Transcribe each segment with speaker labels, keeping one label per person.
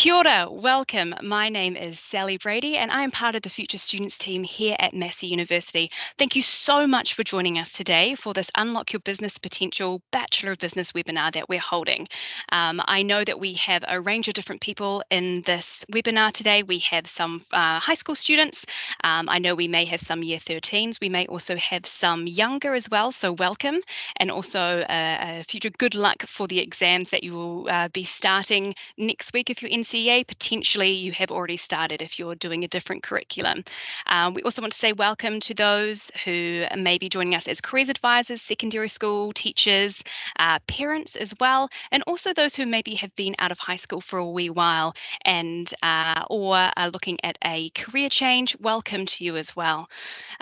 Speaker 1: Kia ora, welcome. My name is Sally Brady and I am part of the Future Students team here at Massey University. Thank you so much for joining us today for this Unlock Your Business Potential Bachelor of Business webinar that we're holding. I know that we have a range of different people in this webinar today. We have some high school students. I know we may have some year 13s. We may also have some younger as well, so welcome. And also future good luck for the exams that you will be starting next week. If you're NCEA, potentially you have already started if you're doing a different curriculum. We also want to say welcome to those who may be joining us as careers advisors, secondary school teachers, parents as well, and also those who maybe have been out of high school for a wee while and or are looking at a career change. Welcome to you as well.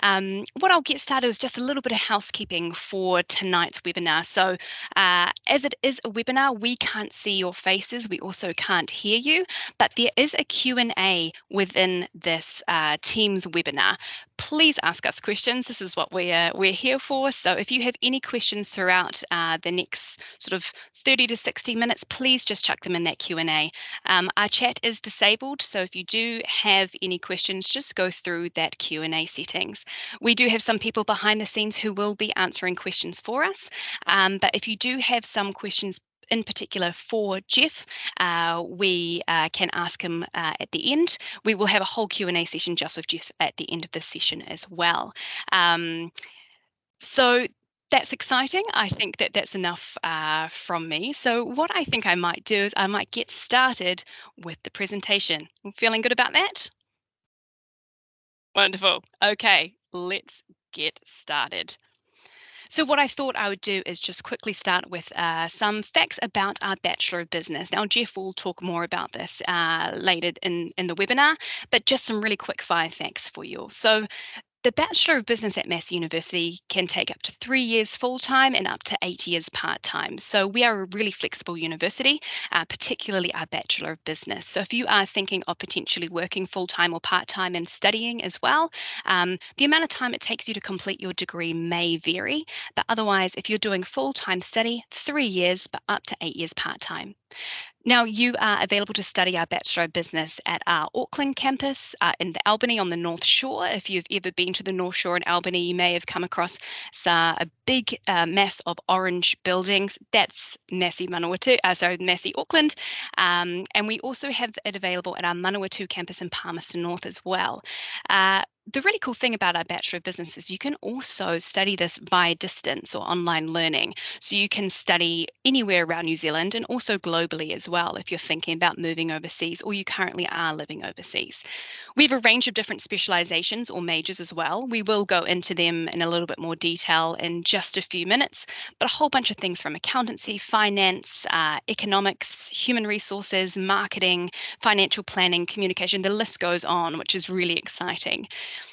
Speaker 1: What I'll get started is just a little bit of housekeeping for tonight's webinar. So as it is a webinar, we can't see your faces. We also can't hear you, but there is a Q&A within this Teams webinar. Please ask us questions. This is what we're here for. So if you have any questions throughout the next sort of 30 to 60 minutes, please just chuck them in that Q&A. Our chat is disabled, so if you do have any questions, just go through that Q&A settings. We do have some people behind the scenes who will be answering questions for us, but if you do have some questions in particular for Jeff, we can ask him at the end. We will have a whole Q&A session just with Jeff at the end of this session as well. So that's exciting. I think that that's enough from me. So what I think I might do is I might get started with the presentation. Feeling good about that? Wonderful. Okay, let's get started. So what I thought I would do is just quickly start with some facts about our Bachelor of Business. Now, Jeff will talk more about this later in the webinar, but just some really quick fire facts for you all. So the Bachelor of Business at Massey University can take up to 3 years full-time and up to 8 years part-time. So we are a really flexible university, particularly our Bachelor of Business. So if you are thinking of potentially working full-time or part-time and studying as well, the amount of time it takes you to complete your degree may vary. But otherwise, if you're doing full-time study, 3 years, but up to 8 years part-time. Now, you are available to study our Bachelor of Business at our Auckland campus in the Albany on the North Shore. If you've ever been to the North Shore in Albany, you may have come across a big mass of orange buildings. That's Massey Massey Auckland. And we also have it available at our Manawatu campus in Palmerston North as well. The really cool thing about our Bachelor of Business is you can also study this via distance or online learning. So you can study anywhere around New Zealand and also globally as well if you're thinking about moving overseas or you currently are living overseas. We have a range of different specializations or majors as well. We will go into them in a little bit more detail in just a few minutes, but a whole bunch of things from accountancy, finance, economics, human resources, marketing, financial planning, communication, the list goes on, which is really exciting.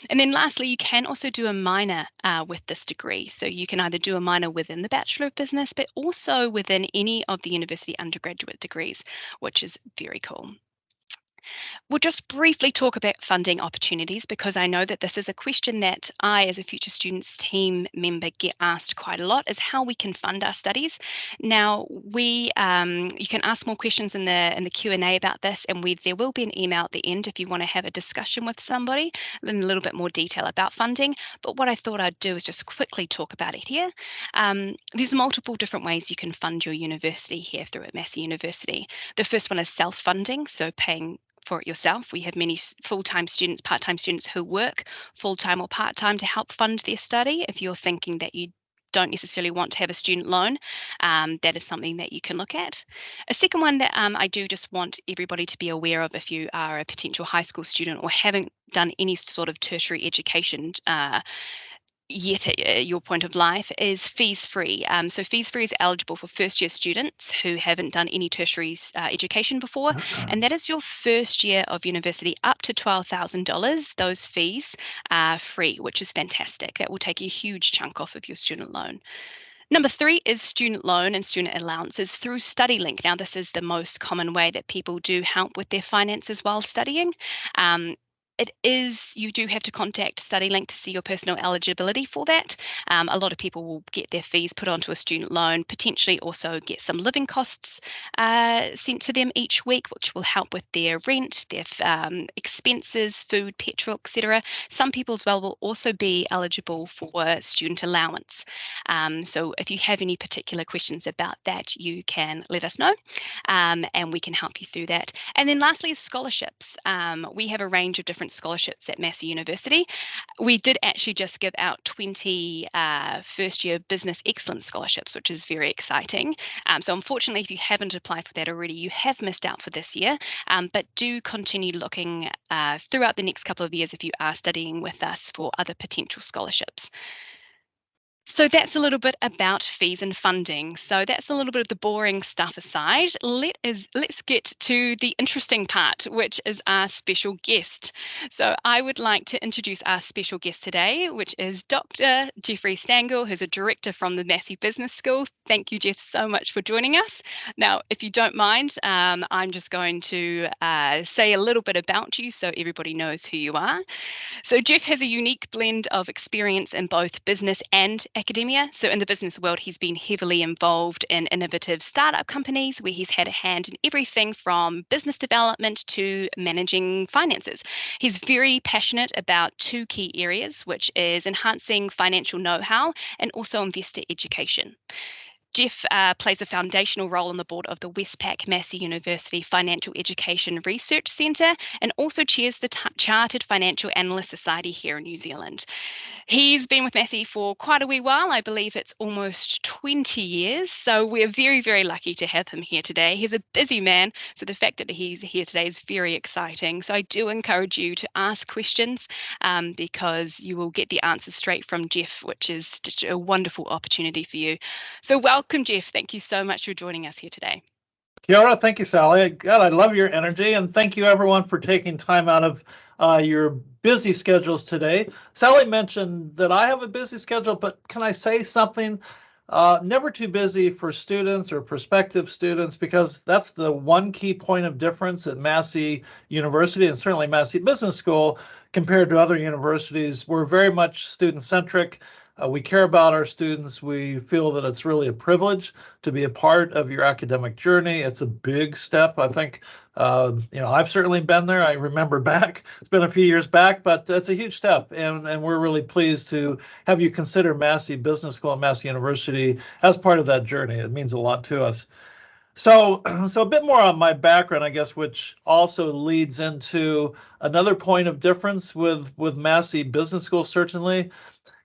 Speaker 1: And then lastly, you can also do a minor with this degree. So you can either do a minor within the Bachelor of Business, but also within any of the university undergraduate degrees, which is very cool. We'll just briefly talk about funding opportunities because I know that this is a question that I, as a Future Students team member, get asked quite a lot, is how we can fund our studies. Now, you can ask more questions in the Q&A about this, and there will be an email at the end if you want to have a discussion with somebody in a little bit more detail about funding. But what I thought I'd do is just quickly talk about it here. There's multiple different ways you can fund your university here through at Massey University. The first one is self-funding, so paying for it yourself. We have many full-time students, part-time students who work full-time or part-time to help fund their study. If you're thinking that you don't necessarily want to have a student loan, that is something that you can look at. A second one that I do just want everybody to be aware of if you are a potential high school student or haven't done any sort of tertiary education yet at your point of life is fees-free. So fees-free is eligible for first-year students who haven't done any tertiary education before, and that is your first year of university up to $12,000. Those fees are free, which is fantastic. That will take a huge chunk off of your student loan. Number 3 is student loan and student allowances through StudyLink. Now, this is the most common way that people do help with their finances while studying. you do have to contact StudyLink to see your personal eligibility for that. A lot of people will get their fees put onto a student loan, potentially also get some living costs sent to them each week, which will help with their rent, their expenses, food, petrol, etc. Some people as well will also be eligible for student allowance. So if you have any particular questions about that, you can let us know, and we can help you through that. And then lastly is scholarships. We have a range of different scholarships at Massey University. We did actually just give out 20 first-year business excellence scholarships, which is very exciting. So unfortunately, if you haven't applied for that already, you have missed out for this year, but do continue looking throughout the next couple of years if you are studying with us for other potential scholarships. So that's a little bit about fees and funding. So that's a little bit of the boring stuff aside. Let's get to the interesting part, which is our special guest. So I would like to introduce our special guest today, which is Dr. Jeffrey Stangl, who's a director from the Massey Business School. Thank you, Jeff, so much for joining us. Now, if you don't mind, I'm just going to say a little bit about you so everybody knows who you are. So Jeff has a unique blend of experience in both business and academia. So in the business world, he's been heavily involved in innovative startup companies where he's had a hand in everything from business development to managing finances. He's very passionate about two key areas, which is enhancing financial know-how and also investor education. Jeff plays a foundational role on the board of the Westpac Massey University Financial Education Research Centre and also chairs the Chartered Financial Analyst Society here in New Zealand. He's been with Massey for quite a wee while. I believe it's almost 20 years. So we're very, very lucky to have him here today. He's a busy man, so the fact that he's here today is very exciting. So I do encourage you to ask questions because you will get the answers straight from Jeff, which is just a wonderful opportunity for you. So welcome, Jeff. Thank you so much for joining us here today.
Speaker 2: Kia ora. Thank you, Sally. God, I love your energy, and thank you everyone for taking time out of your busy schedules today. Sally mentioned that I have a busy schedule, but can I say something? Never too busy for students or prospective students, because that's the one key point of difference at Massey University and certainly Massey Business School compared to other universities. We're very much student-centric. We care about our students. We feel that it's really a privilege to be a part of your academic journey. It's a big step. I think, I've certainly been there. I remember back, it's been a few years back, but it's a huge step. And we're really pleased to have you consider Massey Business School and Massey University as part of that journey. It means a lot to us. So a bit more on my background, I guess, which also leads into another point of difference with Massey Business School, certainly.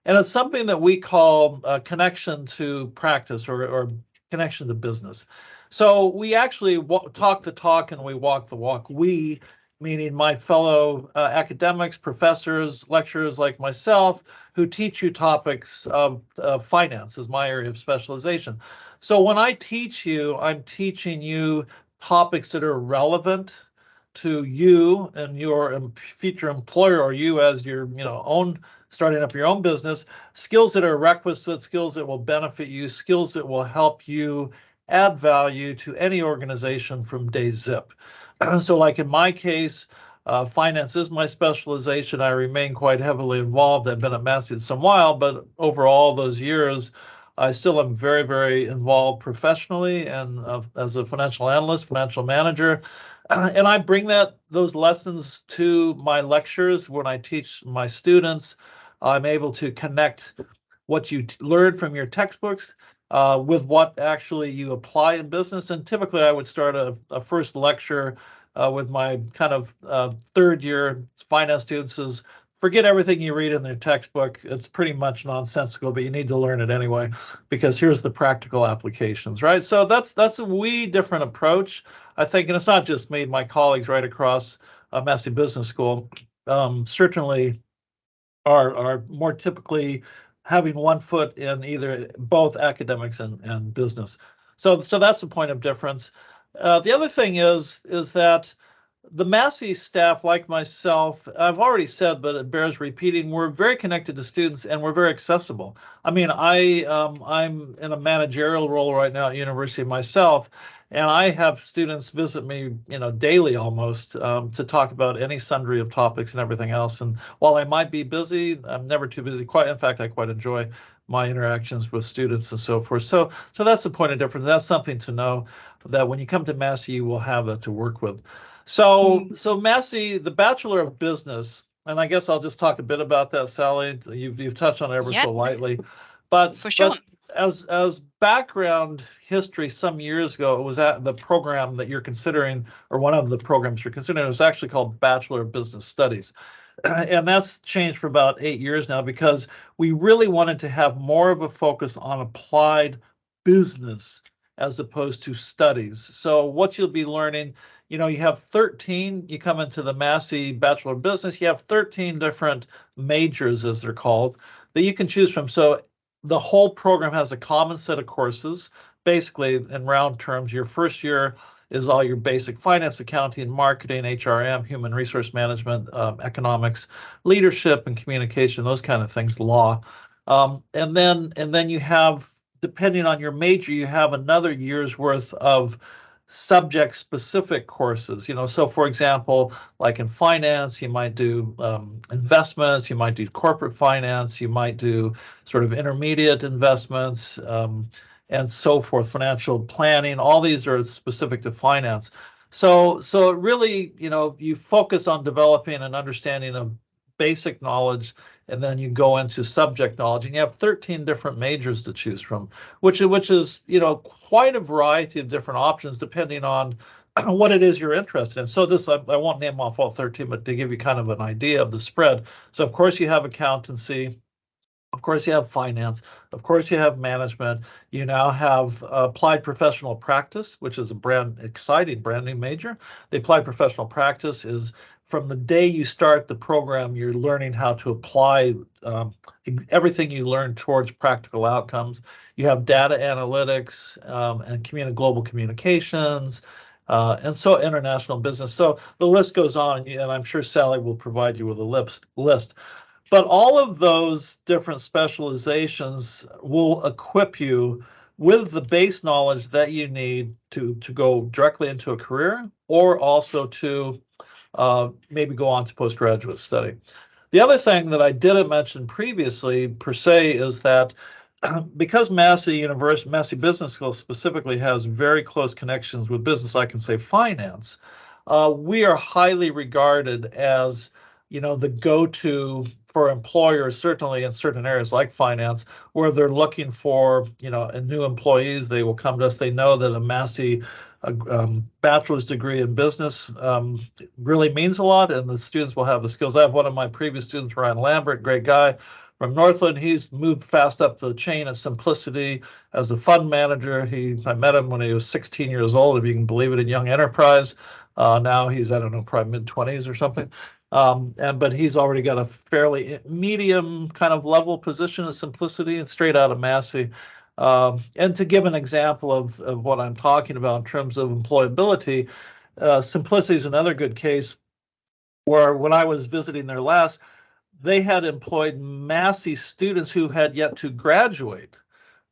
Speaker 2: And it's something that we call a connection to practice or connection to business. So we actually talk the talk and we walk the walk. We, meaning my fellow academics, professors, lecturers like myself, who teach you topics of finance is my area of specialization. So when I teach you, I'm teaching you topics that are relevant to you and your future employer, or you as your starting up your own business, skills that are requisite, skills that will benefit you, skills that will help you add value to any organization from day zip. So like in my case, finance is my specialization. I remain quite heavily involved. I've been at Massey some while, but over all those years, I still am very, very involved professionally and as a financial analyst, financial manager. And I bring those lessons to my lectures when I teach my students. I'm able to connect what you learned from your textbooks with what actually you apply in business. And typically I would start a first lecture with my kind of third year finance students is forget everything you read in their textbook. It's pretty much nonsensical, but you need to learn it anyway, because here's the practical applications, right? So that's a wee different approach, I think, and it's not just me, my colleagues right across Massey Business School certainly are more typically having one foot in either both academics and business. So that's the point of difference. The other thing is that the Massey staff, like myself, I've already said, but it bears repeating, we're very connected to students and we're very accessible. I mean, I'm in a managerial role right now at university myself, And I have students visit me, daily almost, to talk about any sundry of topics and everything else. And while I might be busy, I'm never too busy. In fact, I quite enjoy my interactions with students and so forth. So that's the point of difference. That's something to know, that when you come to Massey, you will have that to work with. So Massey, the Bachelor of Business, and I guess I'll just talk a bit about that, Sally. You've touched on it ever so lightly, but
Speaker 1: for sure.
Speaker 2: as background history, some years ago, it was at the program that you're considering, or one of the programs you're considering, it was actually called Bachelor of Business Studies. And that's changed for about 8 years now, because we really wanted to have more of a focus on applied business as opposed to studies. So what you'll be learning, you have 13, you come into the Massey Bachelor of Business, you have 13 different majors, as they're called, that you can choose from. So the whole program has a common set of courses. Basically, in round terms, your first year is all your basic finance, accounting, marketing, HRM, human resource management, economics, leadership and communication, those kind of things, law. And then you have, depending on your major, you have another year's worth of subject specific courses. So for example, like in finance, you might do investments, you might do corporate finance, you might do sort of intermediate investments, and so forth, financial planning. All these are specific to finance. So it really, you focus on developing an understanding of basic knowledge, and then you go into subject knowledge, and you have 13 different majors to choose from, which is quite a variety of different options depending on what it is you're interested in. So this, I won't name off all 13, but to give you kind of an idea of the spread. So of course you have accountancy, of course you have finance, of course you have management. You now have applied professional practice, which is a exciting brand new major. The applied professional practice is, from the day you start the program, you're learning how to apply everything you learn towards practical outcomes. You have data analytics, and global communications, and so international business. So the list goes on, and I'm sure Sally will provide you with a list. But all of those different specializations will equip you with the base knowledge that you need to go directly into a career, or also to maybe go on to postgraduate study. The other thing that I didn't mention previously per se is that because Massey University, Massey Business School specifically, has very close connections with business, I can say finance, we are highly regarded as, the go-to for employers, certainly in certain areas like finance, where they're looking for, new employees. They will come to us. They know that a Massey bachelor's degree in business really means a lot, and the students will have the skills. I have one of my previous students, Ryan Lambert, great guy from Northland. He's moved fast up the chain at Simplicity as a fund manager. I met him when he was 16 years old, if you can believe it, in Young Enterprise. Now he's, I don't know, probably mid-20s or something. But he's already got a fairly medium kind of level position at Simplicity and straight out of Massey. And to give an example of what I'm talking about in terms of employability, Simplicity is another good case where, when I was visiting their last, they had employed Massey students who had yet to graduate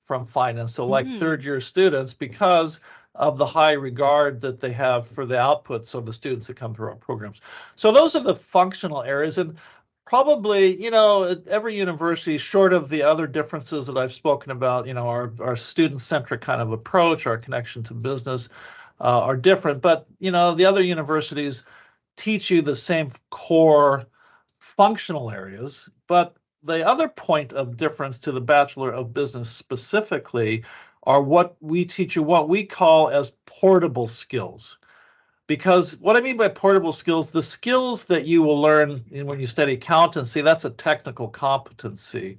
Speaker 2: from finance. So like third-year students, because of the high regard that they have for the outputs of the students that come through our programs. So those are the functional areas. And probably, every university, short of the other differences that I've spoken about, our student-centric kind of approach, our connection to business, are different. But, the other universities teach you the same core functional areas. But the other point of difference to the Bachelor of Business specifically are what we teach you, what we call as portable skills. Because what I mean by portable skills, the skills that you will learn when you study accountancy, that's a technical competency.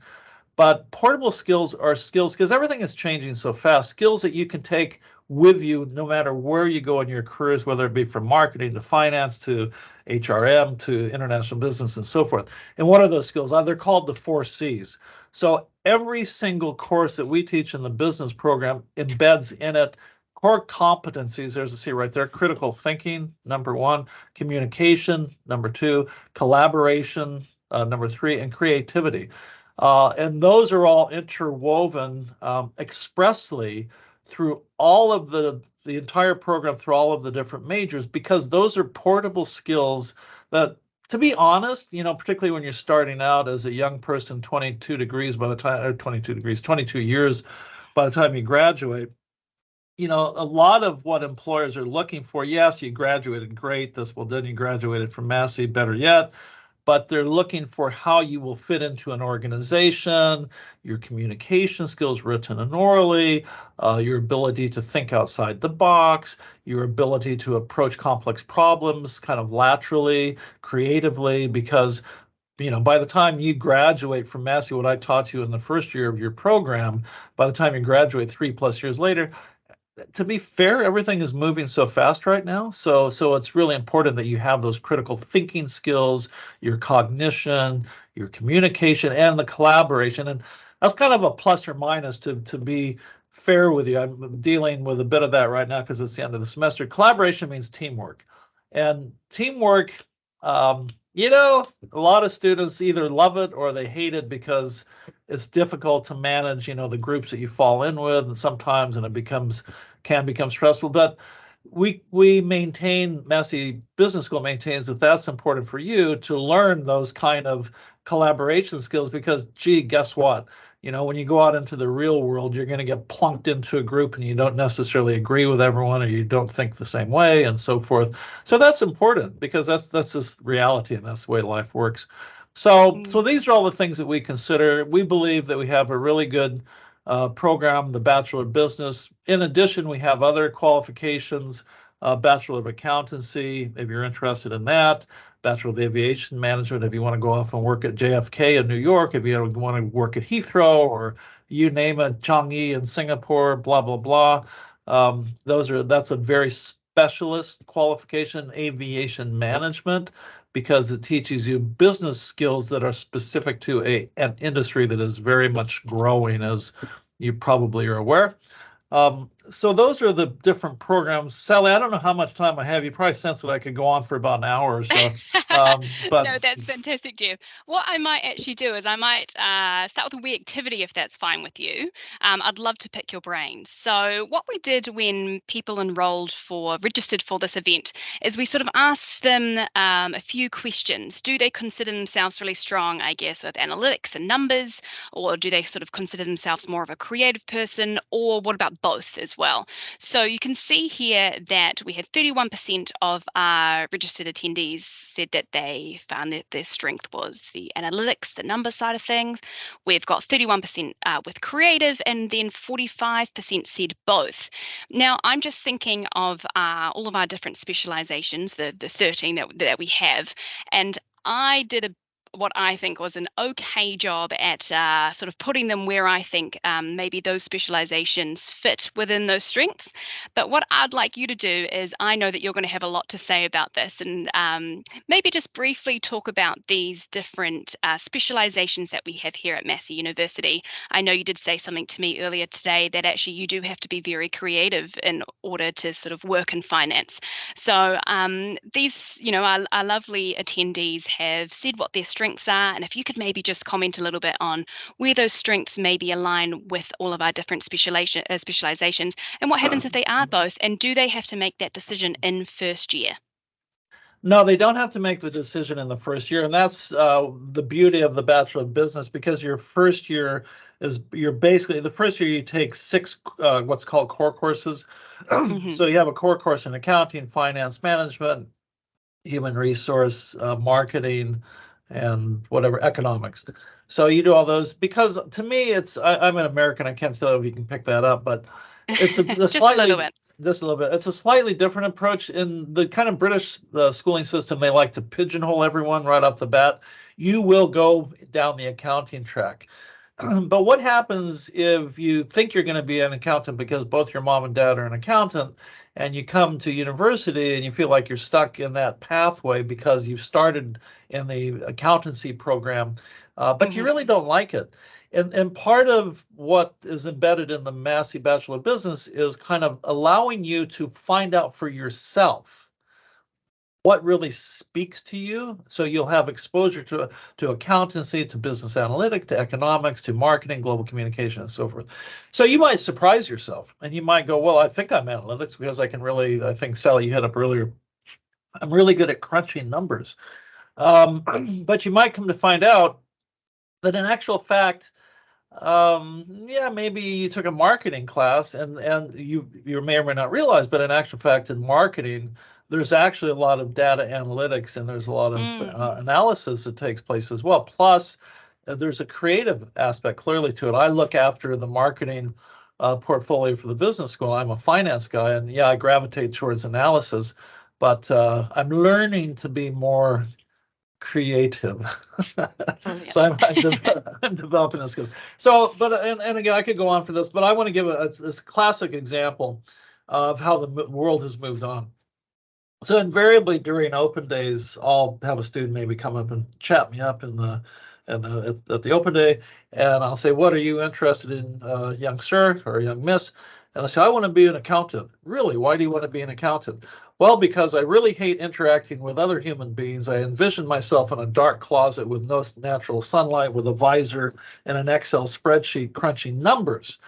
Speaker 2: But portable skills are skills, because everything is changing so fast, skills that you can take with you no matter where you go in your careers, whether it be from marketing to finance to HRM to international business and so forth. And what are those skills? They're called the 4 C's. So every single course that we teach in the business program embeds in it core competencies. There's a C right there: critical thinking, number 1, communication, number 2, collaboration, number 3, and creativity. And those are all interwoven expressly through all of the the entire program through all of the different majors, because those are portable skills that, to be honest, particularly when you're starting out as a young person, 22 degrees by the time, or 22 degrees, 22 years by the time you graduate, a lot of what employers are looking for, yes, you graduated, great, then you graduated from Massey, better yet, but they're looking for how you will fit into an organization, your communication skills, written and orally, your ability to think outside the box, your ability to approach complex problems kind of laterally, creatively, because by the time you graduate from Massey, what I taught you in the first year of your program, by the time you graduate 3+ years later, to be fair, everything is moving so fast right now. So it's really important that you have those critical thinking skills, your cognition, your communication, and the collaboration. And that's kind of a plus or minus to be fair with you. I'm dealing with a bit of that right now because it's the end of the semester. Collaboration means teamwork. And teamwork, a lot of students either love it or they hate it because it's difficult to manage, the groups that you fall in with, and sometimes, and can become stressful. But we maintain, Massey Business School maintains that that's important for you to learn those kind of collaboration skills, because, guess what? When you go out into the real world, you're going to get plunked into a group and you don't necessarily agree with everyone, or you don't think the same way, and so forth. So that's important, because that's just reality, and that's the way life works. So these are all the things that we consider. We believe that we have a really good program, the Bachelor of Business. In addition, we have other qualifications, Bachelor of Accountancy, if you're interested in that, Bachelor of Aviation Management, if you want to go off and work at JFK in New York, if you want to work at Heathrow, or you name it, Changi in Singapore, blah, blah, blah. That's a very specialist qualification, Aviation Management, because it teaches you business skills that are specific to an industry that is very much growing, as you probably are aware. So those are the different programs. Sally, I don't know how much time I have. You probably sense that I could go on for about an hour or so.
Speaker 1: But no, that's fantastic, Jeff. What I might actually do is I might start with a wee activity, if that's fine with you. I'd love to pick your brains. So what we did when people registered for this event, is we sort of asked them a few questions. Do they consider themselves really strong, I guess, with analytics and numbers, or do they sort of consider themselves more of a creative person, or what about both as well? So you can see here that we had 31% of our registered attendees said that they found that their strength was the analytics, the number side of things. We've got 31% with creative, and then 45% said both. Now, I'm just thinking of all of our different specializations, the 13 that we have, and I did what I think was an okay job at sort of putting them where I think maybe those specializations fit within those strengths. But what I'd like you to do is, I know that you're going to have a lot to say about this, and maybe just briefly talk about these different specializations that we have here at Massey University. I know you did say something to me earlier today that actually you do have to be very creative in order to sort of work in finance. So these, our lovely attendees have said what their strengths are, and if you could maybe just comment a little bit on where those strengths maybe align with all of our different specializations, and what happens if they are both, and do they have to make that decision in first year?
Speaker 2: No, they don't have to make the decision in the first year, and that's the beauty of the Bachelor of Business, because your first year basically the first year you take 6 what's called core courses. So you have a core course in accounting, finance management, human resource, marketing, and whatever, economics. So you do all those, because to me, I'm an American. I can't tell if you can pick that up, but it's
Speaker 1: just a little bit.
Speaker 2: Just a little bit. It's a slightly different approach. In the kind of British schooling system, they like to pigeonhole everyone right off the bat. You will go down the accounting track. But what happens if you think you're going to be an accountant because both your mom and dad are an accountant, and you come to university and you feel like you're stuck in that pathway because you've started in the accountancy program, but you really don't like it? And part of what is embedded in the Massey Bachelor of Business is kind of allowing you to find out for yourself what really speaks to you. So you'll have exposure to accountancy, to business analytics, to economics, to marketing, global communication, and so forth. So you might surprise yourself, and you might go, well, I think I'm analytics because I can really, I think, Sally, you had up earlier, I'm really good at crunching numbers. But you might come to find out that in actual fact, yeah, maybe you took a marketing class and you may or may not realize, but in actual fact, in marketing, there's actually a lot of data analytics and there's a lot of analysis that takes place as well. Plus, there's a creative aspect clearly to it. I look after the marketing portfolio for the business school. I'm a finance guy, and yeah, I gravitate towards analysis, but I'm learning to be more creative. So I'm developing this skill. So, but and again, I could go on for this, but I want to give this classic example of how the world has moved on. So invariably during open days, I'll have a student maybe come up and chat me up at the open day, and I'll say, "What are you interested in, young sir or young miss?" And I say, "I want to be an accountant." "Really? Why do you want to be an accountant?" "Well, because I really hate interacting with other human beings. I envision myself in a dark closet with no natural sunlight, with a visor and an Excel spreadsheet crunching numbers,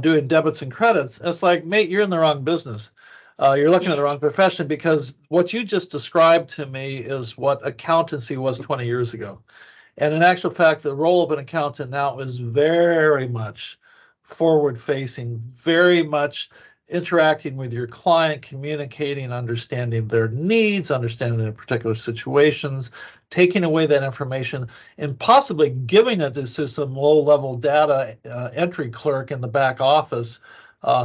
Speaker 2: doing debits and credits." It's like, mate, you're in the wrong business. You're looking at the wrong profession, because what you just described to me is what accountancy was 20 years ago. And in actual fact, the role of an accountant now is very much forward-facing, very much interacting with your client, communicating, understanding their needs, understanding their particular situations, taking away that information, and possibly giving it to some low-level data entry clerk in the back office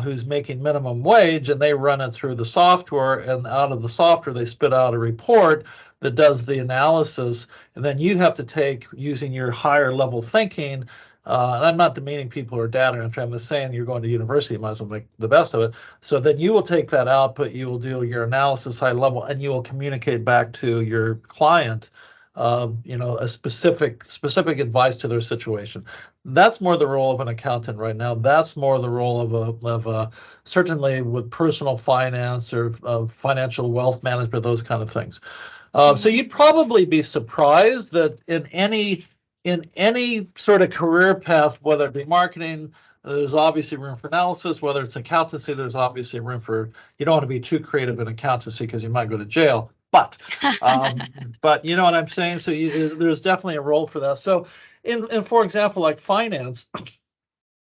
Speaker 2: who's making minimum wage, and they run it through the software, and out of the software they spit out a report that does the analysis, and then you have to take, using your higher level thinking, and I'm not demeaning people who are data entry, I'm just saying you're going to university, you might as well make the best of it. So then you will take that output, you will do your analysis high level, and you will communicate back to your client a specific advice to their situation. That's more the role of an accountant right now. That's more the role of a certainly with personal finance or financial wealth management, those kind of things. So you'd probably be surprised that in any sort of career path, whether it be marketing, there's obviously room for analysis. Whether it's accountancy, there's obviously room for, you don't want to be too creative in accountancy because you might go to jail. But you know what I'm saying? So there's definitely a role for that. So in for example, like finance,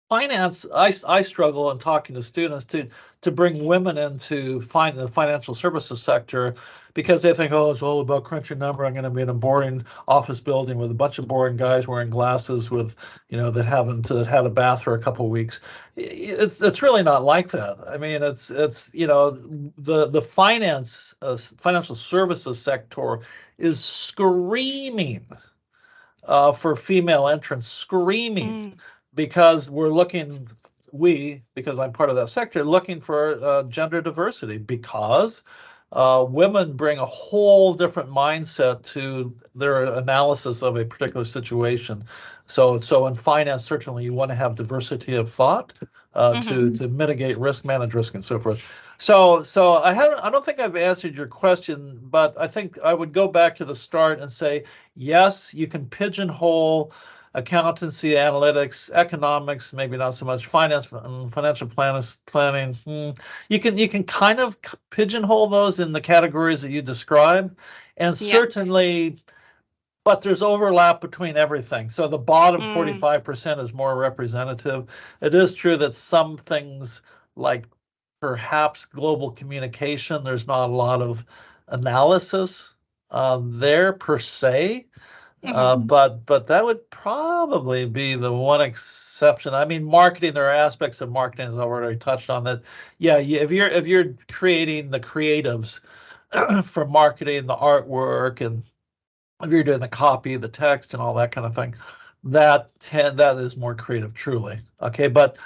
Speaker 2: I struggle in talking to students to bring women into the financial services sector, because they think, oh, it's all about crunching number. I'm going to be in a boring office building with a bunch of boring guys wearing glasses with, that haven't had a bath for a couple of weeks. It's really not like that. I mean, it's the financial services sector is screaming for female entrants, screaming. Because because I'm part of that sector, looking for gender diversity, because women bring a whole different mindset to their analysis of a particular situation. So in finance, certainly you want to have diversity of thought to mitigate risk, manage risk, and so forth. So I don't think I've answered your question, but I think I would go back to the start and say, yes, you can pigeonhole accountancy, analytics, economics, maybe not so much finance, financial planning. You can kind of pigeonhole those in the categories that you describe, and certainly, but there's overlap between everything. So the bottom 45% is more representative. It is true that some things, like perhaps global communication, there's not a lot of analysis there per se. But that would probably be the one exception. I mean, marketing, there are aspects of marketing, as I've already touched on, that, yeah, if you're creating the creatives for marketing, the artwork, and if you're doing the copy, the text, and all that kind of thing, that is more creative, truly. Okay, but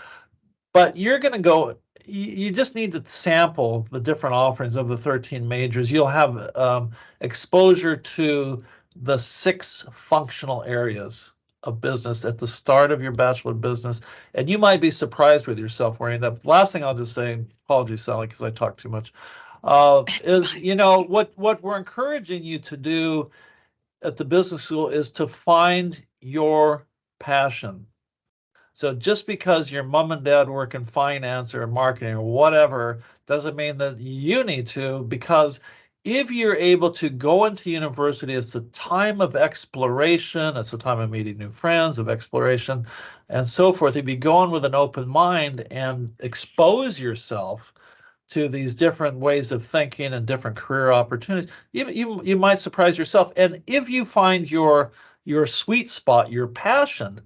Speaker 2: you're going to go. You just need to sample the different offerings of the 13 majors. You'll have exposure to the 6 functional areas of business at the start of your Bachelor of Business, and you might be surprised with yourself where you end up. Last thing I'll just say, apologies, Sally, because I talk too much. Is, what we're encouraging you to do at the business school is to find your passion. So just because your mom and dad work in finance or marketing or whatever doesn't mean that you need to, because if you're able to go into university, it's a time of exploration, it's a time of meeting new friends, of exploration, and so forth. If you go in with an open mind and expose yourself to these different ways of thinking and different career opportunities, you might surprise yourself. And if you find your sweet spot, your passion,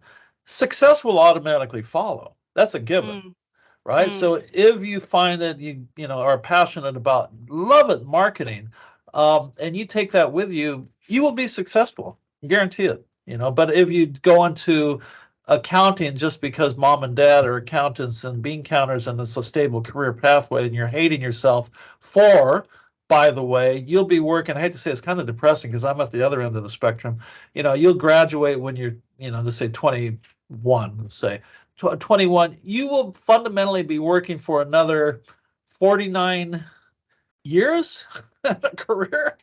Speaker 2: success will automatically follow. That's a given,
Speaker 1: Mm,
Speaker 2: right?
Speaker 1: mm,
Speaker 2: So if you find that you are passionate about, love it, marketing, and you take that with you, you will be successful. Guarantee it. But if you go into accounting just because mom and dad are accountants and bean counters and it's a stable career pathway and you're hating yourself for, by the way, you'll be working. I hate to say it's kind of depressing because I'm at the other end of the spectrum. You'll graduate when you're, let's say 21, let's say 21, you will fundamentally be working for another 49 years in a career,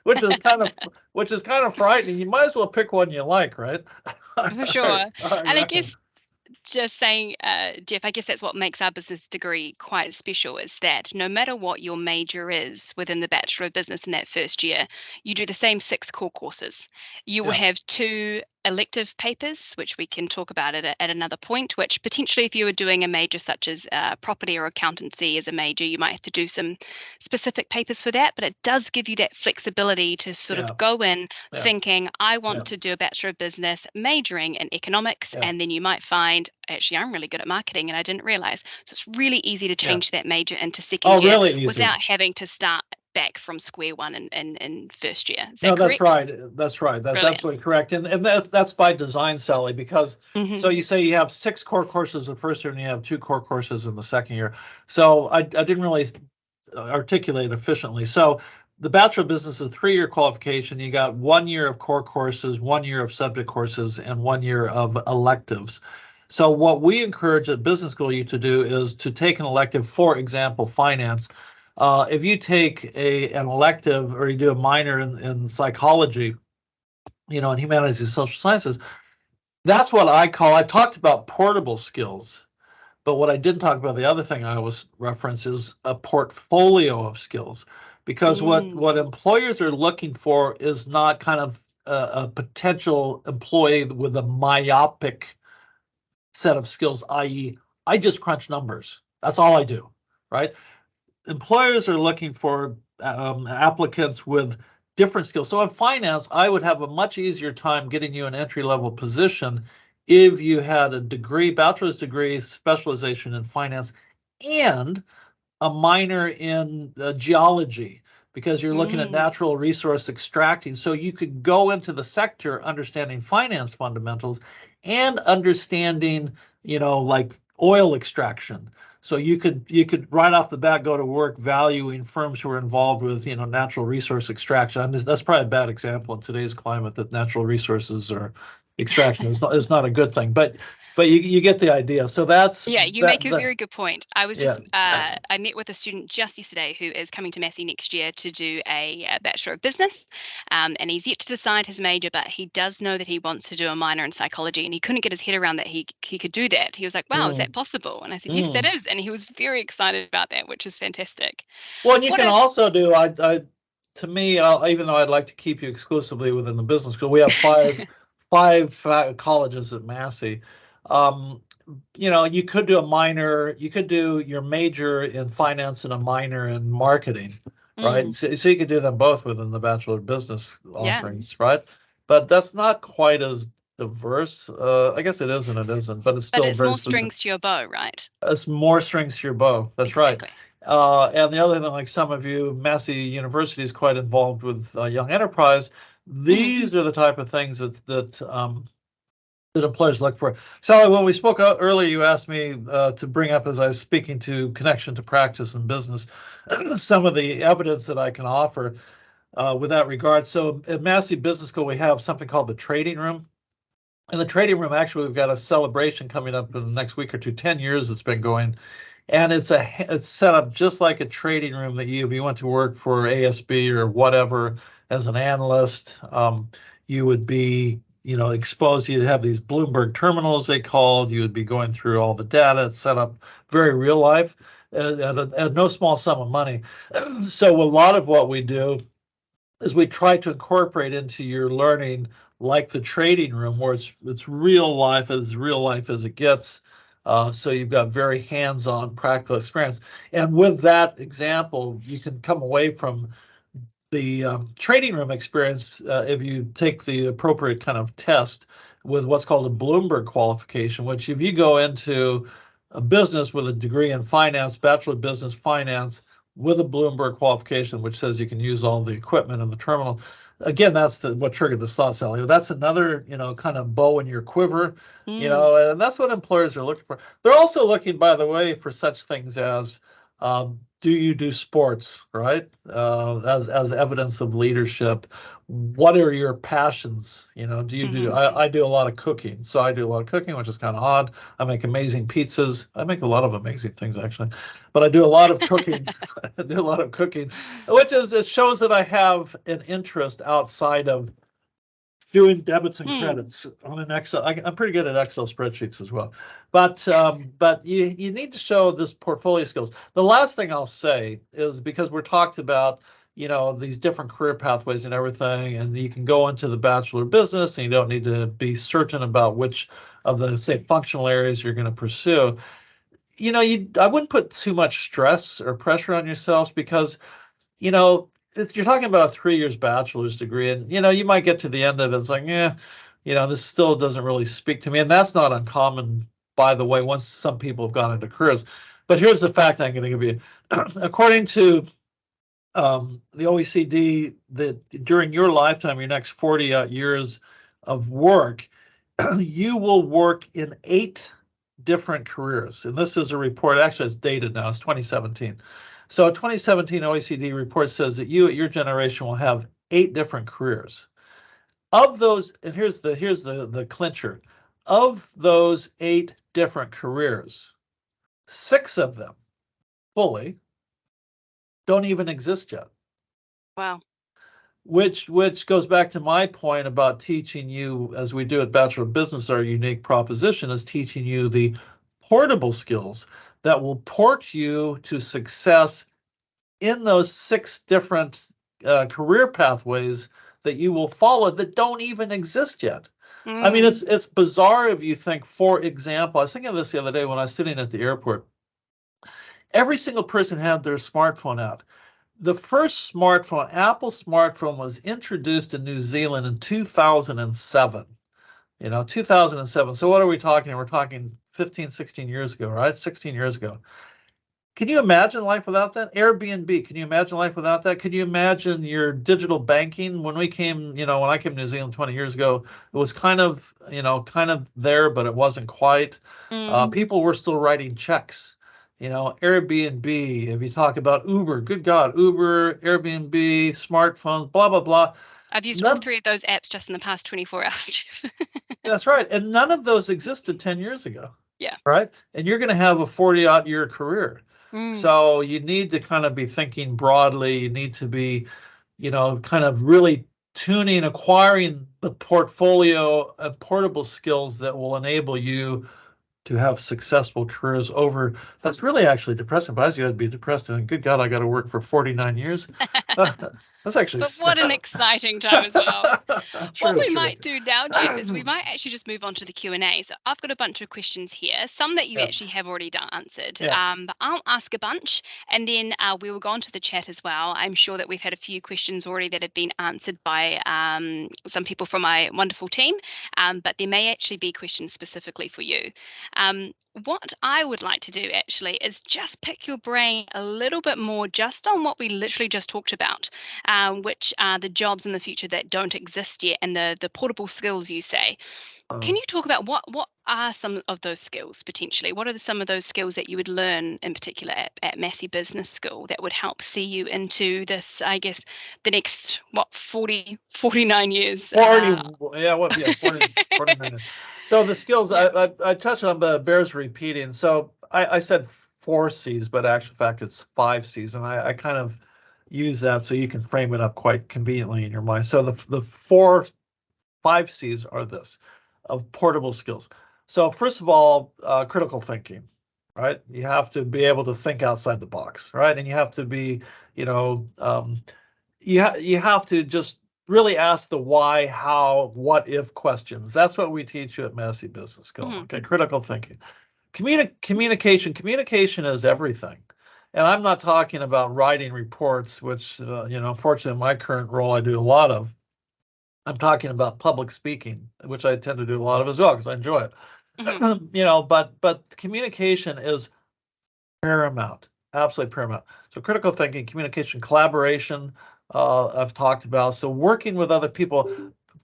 Speaker 2: which is kind of frightening. You might as well pick one you like, right?
Speaker 1: for sure.
Speaker 2: I
Speaker 1: And I
Speaker 2: reckon.
Speaker 1: guess just saying, Jeff, I guess that's what makes our business degree quite special is that no matter what your major is within the Bachelor of Business in that first year, you do the same 6 core courses. You will
Speaker 2: Yeah,
Speaker 1: have 2 elective papers, which we can talk about at another point, which potentially if you were doing a major such as property or accountancy as a major, you might have to do some specific papers for that, but it does give you that flexibility to sort
Speaker 2: yeah,
Speaker 1: of go in
Speaker 2: yeah,
Speaker 1: thinking, I
Speaker 2: yeah,
Speaker 1: want to do a Bachelor of Business majoring in economics,
Speaker 2: yeah.
Speaker 1: and then you might find, actually, I'm really good at marketing and I didn't realize. So it's really easy to
Speaker 2: Yeah.
Speaker 1: change that major into second
Speaker 2: Oh,
Speaker 1: year
Speaker 2: really easy.
Speaker 1: without having to start back from square one in first year. Is
Speaker 2: No,
Speaker 1: that
Speaker 2: that's
Speaker 1: correct?
Speaker 2: right. That's right. That's
Speaker 1: Brilliant.
Speaker 2: absolutely correct. And that's by design, Sally, because
Speaker 1: Hmm.
Speaker 2: so you say you have 6 core courses the first year and you have 2 core courses in the second year. So I didn't really articulate efficiently. So the Bachelor of Business is a 3-year qualification. You got 1 year of core courses, 1 year of subject courses, and 1 year of electives. So what we encourage at business school you to do is to take an elective, for example, finance. If you take an elective or you do a minor in psychology, in humanities and social sciences, that's what I talked about portable skills. But what I didn't talk about, the other thing I always reference is a portfolio of skills, because what
Speaker 1: Mm.
Speaker 2: employers are looking for is not kind of a potential employee with a myopic set of skills, i.e., I just crunch numbers. That's all I do, right? Employers are looking for applicants with different skills. So in finance, I would have a much easier time getting you an entry level position if you had a degree, bachelor's degree, specialization in finance, and a minor in geology, because you're looking at
Speaker 1: Mm.
Speaker 2: natural resource extracting. So you could go into the sector understanding finance fundamentals and understanding, like oil extraction. So you could right off the bat go to work valuing firms who are involved with, natural resource extraction. And that's probably a bad example in today's climate, that natural resources or extraction is not a good thing. But you get the idea. So that's
Speaker 1: Yeah, you
Speaker 2: that
Speaker 1: make a
Speaker 2: the
Speaker 1: very good point. I was
Speaker 2: yeah.
Speaker 1: just, I met with a student just yesterday who is coming to Massey next year to do a Bachelor of Business. And he's yet to decide his major, but he does know that he wants to do a minor in psychology. And he couldn't get his head around that he could do that. He was like, wow, is that
Speaker 2: Mm,
Speaker 1: possible? And I said, yes, that
Speaker 2: mm.
Speaker 1: is. And he was very excited about that, which is fantastic.
Speaker 2: Well, and you
Speaker 1: What
Speaker 2: can
Speaker 1: a,
Speaker 2: also do, to me, even though I'd like to keep you exclusively within the business school, we have five colleges at Massey. Um, you could do a minor, you could do your major in finance and a minor in marketing, right?
Speaker 1: mm,
Speaker 2: So you could do them both within the Bachelor of Business
Speaker 1: yeah,
Speaker 2: offerings, right? But that's not quite as diverse. I guess it is and it isn't, but it's
Speaker 1: but
Speaker 2: still
Speaker 1: it's
Speaker 2: very
Speaker 1: more
Speaker 2: specific.
Speaker 1: strings to your bow, right?
Speaker 2: It's more strings to your bow. That's right.
Speaker 1: Exactly.
Speaker 2: And the other thing, like some of you, Massey University is quite involved with young enterprise.
Speaker 1: Hmm.
Speaker 2: These are the type of things that employers look for. Sally, when we spoke earlier, you asked me to bring up, as I was speaking to connection to practice and business, some of the evidence that I can offer with that regard. So at Massey Business School, we have something called the trading room. In the trading room, actually, we've got a celebration coming up in the next week or two. 10 years it's been going. And it's set up just like a trading room that if you went to work for ASB or whatever as an analyst, you would be, exposed. You'd have these Bloomberg terminals, they called. You would be going through all the data. It's set up very real life at no small sum of money. So a lot of what we do is we try to incorporate into your learning like the trading room, where it's real life as it gets. So you've got very hands-on practical experience. And with that example, you can come away from the trading room experience if you take the appropriate kind of test with what's called a Bloomberg qualification, which if you go into a business with a degree in finance, Bachelor of Business Finance, with a Bloomberg qualification, which says you can use all the equipment in the terminal. Again, that's what triggered this thought, Sally. That's another, kind of bow in your quiver, and that's what employers are looking for. They're also looking, by the way, for such things as, do you do sports, right? As evidence of leadership. What are your passions? Do you do? I do a lot of cooking, so I do a lot of cooking, which is kind of odd. I make amazing pizzas. I make a lot of amazing things actually, but I do a lot of cooking. I do a lot of cooking, it shows that I have an interest outside of doing debits and credits on an Excel. I'm pretty good at Excel spreadsheets as well, but you need to show this portfolio skills. The last thing I'll say is, because we're talked about, these different career pathways and everything, and you can go into the Bachelor of Business and you don't need to be certain about which of the, say, functional areas you're going to pursue. I wouldn't put too much stress or pressure on yourselves, because, you're talking about a 3 years bachelor's degree, and you might get to the end of it, it's like, this still doesn't really speak to me. And that's not uncommon, by the way, once some people have gone into careers. But here's the fact I'm going to give you. According to the OECD, that during your lifetime, your next 40 years of work, you will work in 8 different careers. And this is a report, actually it's dated now, it's 2017. So a 2017 OECD report says that you at your generation will have 8 different careers. Of those, and here's the clincher, of those 8 different careers, 6 of them fully don't even exist yet.
Speaker 1: Wow.
Speaker 2: Which goes back to my point about teaching you, as we do at Bachelor of Business, our unique proposition is teaching you the portable skills that will port you to success in those 6 different career pathways that you will follow that don't even exist yet. I mean, it's bizarre if you think, for example, I was thinking of this the other day when I was sitting at the airport. Every single person had their smartphone out. The first smartphone, Apple smartphone, was introduced in New Zealand in 2007. 2007. So what are we talking? We're talking 15, 16 years ago, right? 16 years ago. Can you imagine life without that? Airbnb, can you imagine life without that? Can you imagine your digital banking? When I came to New Zealand 20 years ago, it was kind of there, but it wasn't quite. People were still writing checks. Airbnb, if you talk about Uber, good God, Uber, Airbnb, smartphones, blah, blah, blah.
Speaker 1: I've used all 3 of those apps just in the past 24 hours.
Speaker 2: That's right. And none of those existed 10 years ago.
Speaker 1: Yeah.
Speaker 2: Right. And you're going to have a 40-odd year career. So you need to kind of be thinking broadly. You need to be, kind of really acquiring the portfolio of portable skills that will enable you to have successful careers over. That's really actually depressing. But as you would be depressed and good God, I got to work for 49 years. That's actually.
Speaker 1: But what an exciting time as well. What we might do now, Jeff, is we might actually just move on to the Q&A. So I've got a bunch of questions here, some that you actually have already answered. But I'll ask a bunch, and then we will go on to the chat as well. I'm sure that we've had a few questions already that have been answered by some people from my wonderful team, but there may actually be questions specifically for you. What I would like to do actually is just pick your brain a little bit more just on what we literally just talked about, which are the jobs in the future that don't exist yet, and the portable skills you say. Can you talk about what are some of those skills potentially? What are some of those skills that you would learn in particular at Massey Business School that would help see you into this, I guess, the next, 49 years?
Speaker 2: 49. So the skills I touched on, but it bears repeating. So I said four C's, but actually, in fact, it's five C's. And I kind of use that so you can frame it up quite conveniently in your mind. So the five C's are this of portable skills. So first of all, critical thinking, right? You have to be able to think outside the box, right? And you have to be, you have to just really ask the why, how, what if questions. That's what we teach you at Massey Business School. Okay, critical thinking. Communication is everything. And I'm not talking about writing reports, which, unfortunately, in my current role, I do a lot of. I'm talking about public speaking, which I tend to do a lot of as well because I enjoy it. But communication is paramount, absolutely paramount. So critical thinking, communication, collaboration, I've talked about. So working with other people.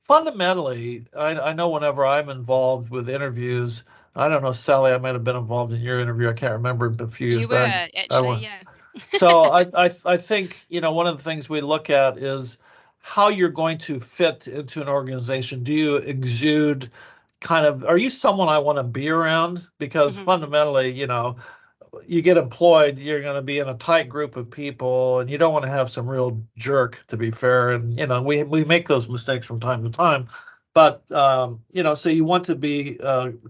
Speaker 2: Fundamentally, I know whenever I'm involved with interviews, I don't know, Sally, I might have been involved in your interview. I can't remember a few years
Speaker 1: You were,
Speaker 2: back.
Speaker 1: actually, yeah.
Speaker 2: So I think, one of the things we look at is how you're going to fit into an organization. Do you exude are you someone I want to be around? Because fundamentally, you get employed, you're going to be in a tight group of people, and you don't want to have some real jerk, to be fair. And, we make those mistakes from time to time. But, so you want to be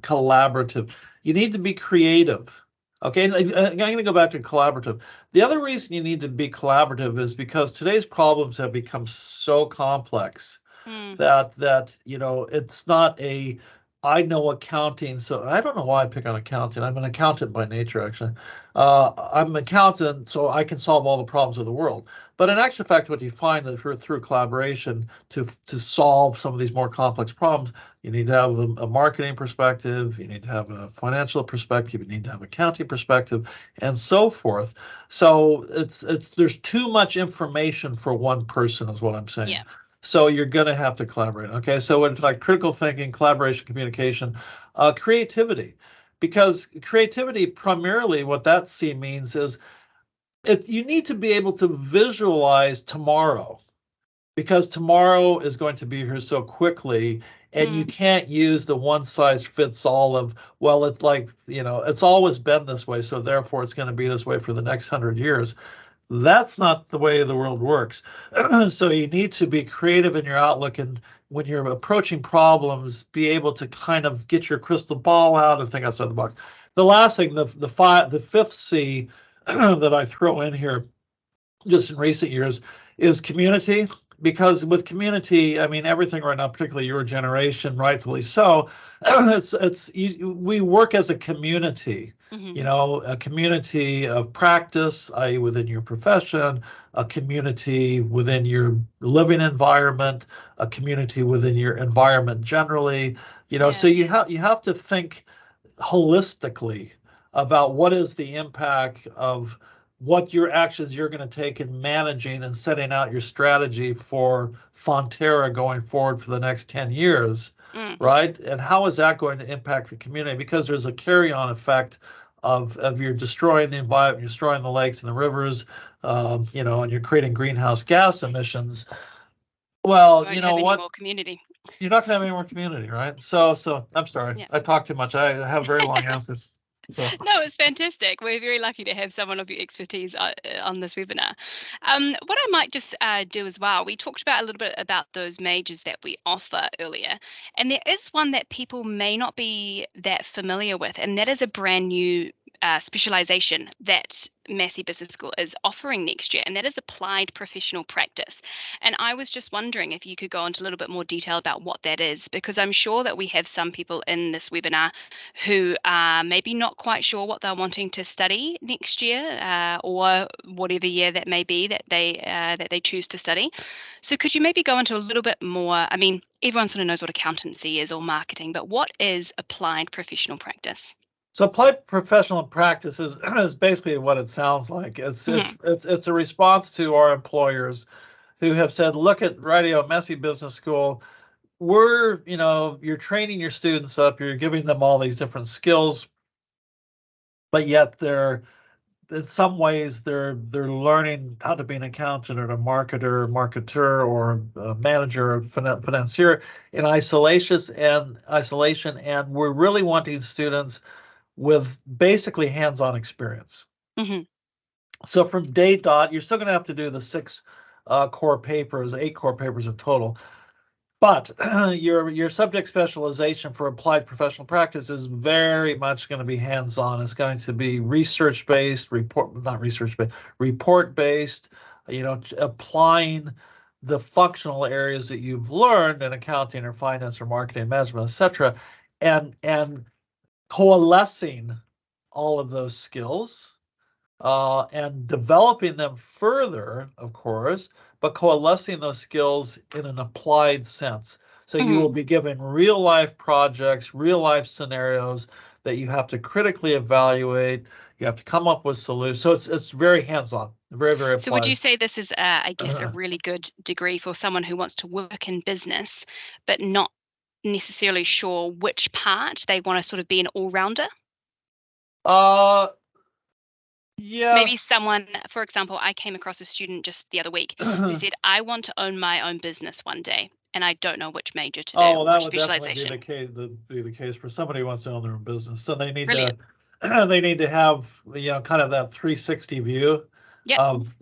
Speaker 2: collaborative. You need to be creative. Okay, I'm going to go back to collaborative. The other reason you need to be collaborative is because today's problems have become so complex that it's not I know accounting, so I don't know why I pick on accounting. I'm an accountant by nature, actually. I'm an accountant, so I can solve all the problems of the world. But in actual fact, what you find that through collaboration to solve some of these more complex problems, you need to have a marketing perspective, you need to have a financial perspective, you need to have an accounting perspective, and so forth. So there's too much information for one person, is what I'm saying.
Speaker 1: Yeah.
Speaker 2: So you're going to have to collaborate. Okay, so it's like critical thinking, collaboration, communication, creativity, because creativity primarily what that C means is you need to be able to visualize tomorrow, because tomorrow is going to be here so quickly, and you can't use the one size fits all of, well, it's like, it's always been this way, so therefore it's going to be this way for the next 100 years. That's not the way the world works. So you need to be creative in your outlook, and when you're approaching problems, be able to kind of get your crystal ball out and think outside the box. The last thing, the fifth C that I throw in here just in recent years is community. Because with community, I mean, everything right now, particularly your generation, rightfully so, we work as a community. A community of practice, i.e. within your profession, a community within your living environment, a community within your environment generally. So you have to think holistically about what is the impact of what your actions you're going to take in managing and setting out your strategy for Fonterra going forward for the next 10 years, right? And how is that going to impact the community? Because there's a carry-on effect of you're destroying the environment, you're destroying the lakes and the rivers, and you're creating greenhouse gas emissions. Well, you know what?
Speaker 1: More community.
Speaker 2: You're not going to have any more community, right? So I'm sorry, I talk too much. I have very long answers. So.
Speaker 1: No, it's fantastic. We're very lucky to have someone of your expertise on this webinar. What I might just do as well, we talked about a little bit about those majors that we offer earlier, and there is one that people may not be that familiar with, and that is a brand new specialization that Massey Business School is offering next year, and that is applied professional practice. And I was just wondering if you could go into a little bit more detail about what that is, because I'm sure that we have some people in this webinar who are maybe not quite sure what they're wanting to study next year, or whatever year that may be that they choose to study. So could you maybe go into a little bit more? I mean, everyone sort of knows what accountancy is or marketing, but what is applied professional practice?
Speaker 2: So applied professional practice is basically what it sounds like. It's a response to our employers who have said, look at Massey Business School. You're training your students up, you're giving them all these different skills, but yet in some ways they're learning how to be an accountant or a marketer or a manager or financier in isolation, and we're really wanting students with basically hands-on experience.
Speaker 1: Mm-hmm.
Speaker 2: So from day dot, you're still going to have to do the 6 core papers, 8 core papers in total. But your subject specialization for applied professional practice is very much going to be hands-on. It's going to be research-based, not research-based, report-based, applying the functional areas that you've learned in accounting or finance or marketing management, etc., and coalescing all of those skills and developing them further, of course, but coalescing those skills in an applied sense. So you will be given real life projects, real life scenarios that you have to critically evaluate. You have to come up with solutions. So it's very hands-on, very, very applied.
Speaker 1: So would you say this is, I guess, a really good degree for someone who wants to work in business, but not necessarily sure which part they want to sort of be an all-rounder?
Speaker 2: Yes.
Speaker 1: Maybe someone, for example, I came across a student just the other week who said, I want to own my own business one day, and I don't know which major to do,
Speaker 2: Oh, that
Speaker 1: which
Speaker 2: would definitely
Speaker 1: specialization.
Speaker 2: be the case for somebody who wants to own their own business. So they need
Speaker 1: Brilliant.
Speaker 2: to they need to have kind of that 360 view
Speaker 1: Yep.
Speaker 2: of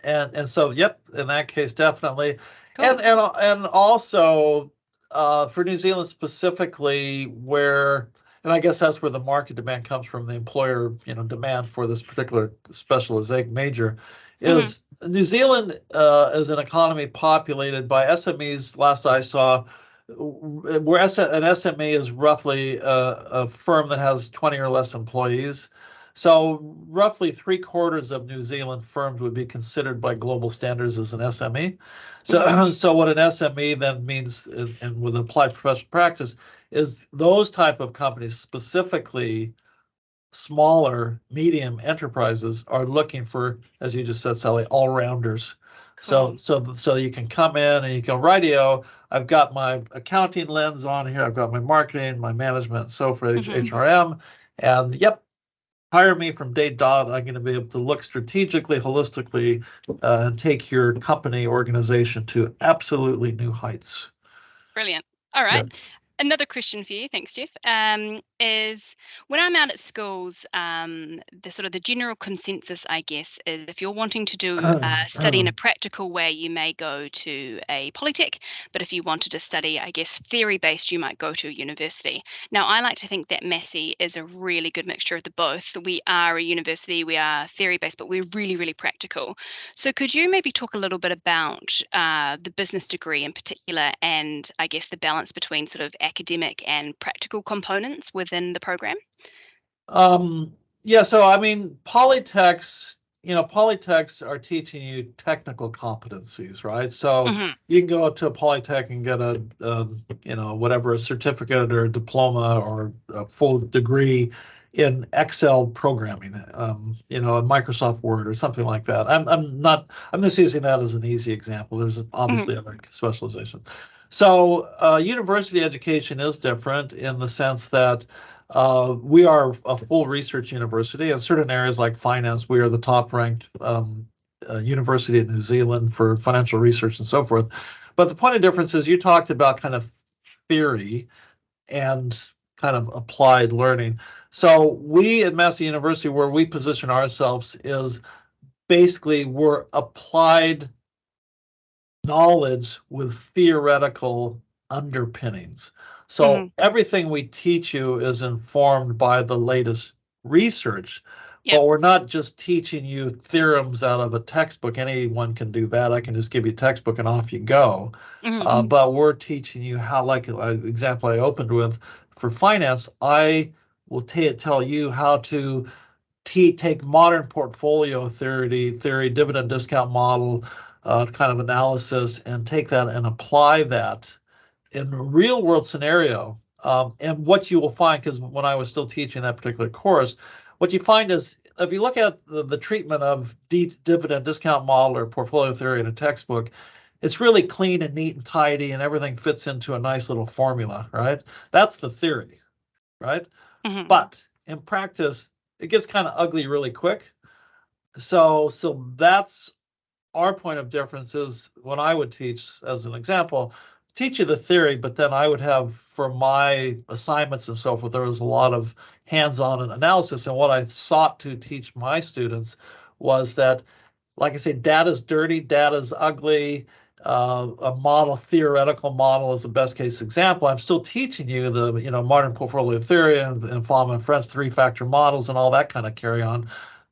Speaker 2: and so in that case definitely.
Speaker 1: Cool.
Speaker 2: And also for New Zealand specifically, where and I guess that's where the market demand comes from, the employer demand for this particular specialization major is New Zealand is an economy populated by SMEs. Last I saw, where an SME is roughly a firm that has 20 or less employees. So roughly 3/4 of New Zealand firms would be considered by global standards as an SME. So what an SME then means, and with applied professional practice, is those type of companies, specifically smaller, medium enterprises, are looking for, as you just said, Sally, all-rounders.
Speaker 1: Cool.
Speaker 2: So you can come in and you go, rightio, I've got my accounting lens on here, I've got my marketing, my management, so for HRM, and hire me from day dot. I'm going to be able to look strategically, holistically, and take your company organization to absolutely new heights.
Speaker 1: Brilliant. All right.
Speaker 2: Yeah.
Speaker 1: Another question for you, thanks, Jeff, is when I'm out at schools, the general consensus, I guess, is if you're wanting to do study in a practical way, you may go to a polytech, but if you wanted to study, I guess, theory-based, you might go to a university. Now, I like to think that Massey is a really good mixture of the both. We are a university, we are theory-based, but we're really, really practical. So could you maybe talk a little bit about the business degree in particular, and I guess the balance between sort of academic and practical components within the program?
Speaker 2: So I mean, polytechs are teaching you technical competencies, right? So you can go up to a polytech and get a certificate or a diploma or a full degree in Excel programming, a Microsoft Word or something like that. I'm just using that as an easy example. There's obviously other specializations. So university education is different in the sense that we are a full research university. In certain areas like finance, we are the top ranked university in New Zealand for financial research and so forth. But the point of difference is you talked about kind of theory and kind of applied learning. So we at Massey University, where we position ourselves, is basically we're applied knowledge with theoretical underpinnings. So everything we teach you is informed by the latest research, but we're not just teaching you theorems out of a textbook. Anyone can do that. I can just give you a textbook and off you go. But we're teaching you how, like the example I opened with for finance, I will tell you how to take modern portfolio theory, dividend discount model, kind of analysis, and take that and apply that in a real world scenario. And what you will find, because when I was still teaching that particular course, what you find is if you look at the treatment of dividend discount model or portfolio theory in a textbook, it's really clean and neat and tidy, and everything fits into a nice little formula, right? That's the theory, right? But in practice, it gets kind of ugly really quick. So that's our point of difference. Is when I would teach, as an example, teach you the theory, but then I would have, for my assignments and so forth, there was a lot of hands-on analysis. And what I sought to teach my students was that, like I say, data's dirty, data's ugly. A model, theoretical model, is the best case example. I'm still teaching you the modern portfolio theory and Fromm and French three-factor models and all that kind of carry on,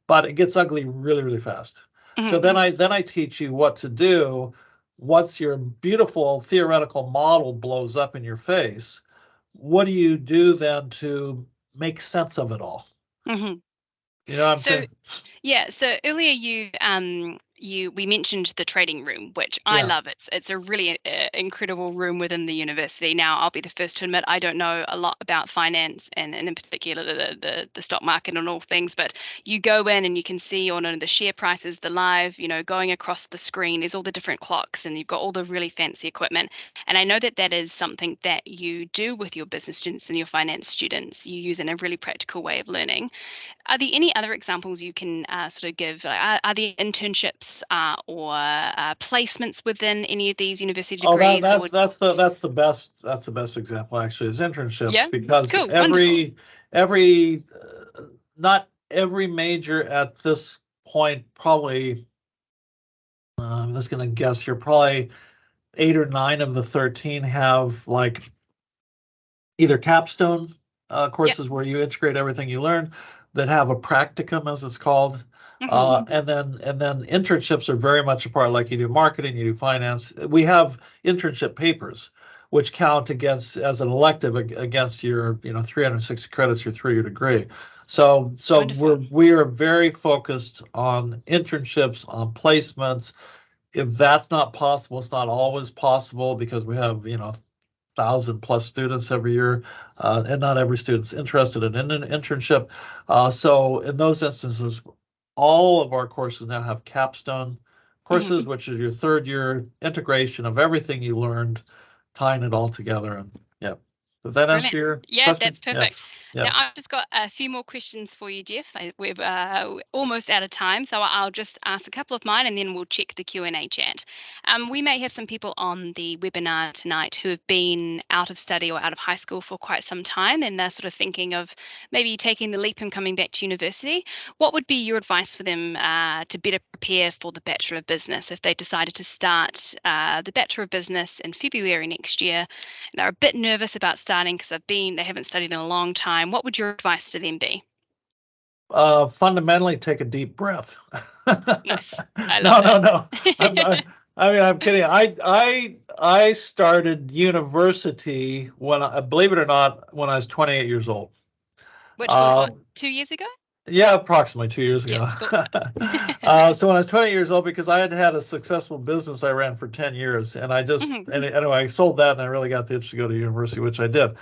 Speaker 2: but it gets ugly really, really fast. So then I teach you what to do once your beautiful theoretical model blows up in your face. What do you do then to make sense of it all?
Speaker 1: Mm-hmm.
Speaker 2: You know what I'm saying?
Speaker 1: Yeah, so earlier we mentioned the trading room, which I love. It's a really incredible room within the university. Now, I'll be the first to admit I don't know a lot about finance and in particular the stock market and all things, but you go in and you can see on the share prices, the live, going across the screen, there's all the different clocks and you've got all the really fancy equipment. And I know that is something that you do with your business students and your finance students. You use in a really practical way of learning. Are there any other examples you can sort of give? Are there internships or placements within any of these university degrees?
Speaker 2: That's the best example actually, is internships.
Speaker 1: Yeah?
Speaker 2: Because
Speaker 1: Cool,
Speaker 2: every not every major at this point, probably I'm just going to guess here, probably 8 or 9 of the 13 have like either capstone courses where you integrate everything you learn, that have a practicum, as it's called. And then internships are very much a part, like you do marketing, you do finance. We have internship papers, which count against, as an elective, against your 360 credits, your 3-year degree. So we are very focused on internships, on placements. If that's not possible, it's not always possible, because we have 1,000+ students every year, and not every student's interested in an internship. So in those instances, all of our courses now have capstone courses, which is your 3rd-year integration of everything you learned, tying it all together. And does that answer your question?
Speaker 1: Yeah, that's perfect.
Speaker 2: Yeah.
Speaker 1: Now, I've just got a few more questions for you, Jeff. We're almost out of time, so I'll just ask a couple of mine and then we'll check the Q&A chat. We may have some people on the webinar tonight who have been out of study or out of high school for quite some time, and they're sort of thinking of maybe taking the leap and coming back to university. What would be your advice for them to better prepare for the Bachelor of Business if they decided to start the Bachelor of Business in February next year? They're a bit nervous about starting because they haven't studied in a long time. What would your advice to them be?
Speaker 2: Fundamentally, take a deep breath.
Speaker 1: Nice. I love that.
Speaker 2: No. I'm kidding. I started university believe it or not, when I was 28 years old.
Speaker 1: Which was 2 years ago?
Speaker 2: Yeah, approximately 2 years ago.
Speaker 1: Yeah,
Speaker 2: so when I was 20 years old, because I had had a successful business I ran for 10 years, and I just anyway, I sold that, and I really got the itch to go to university, which I did.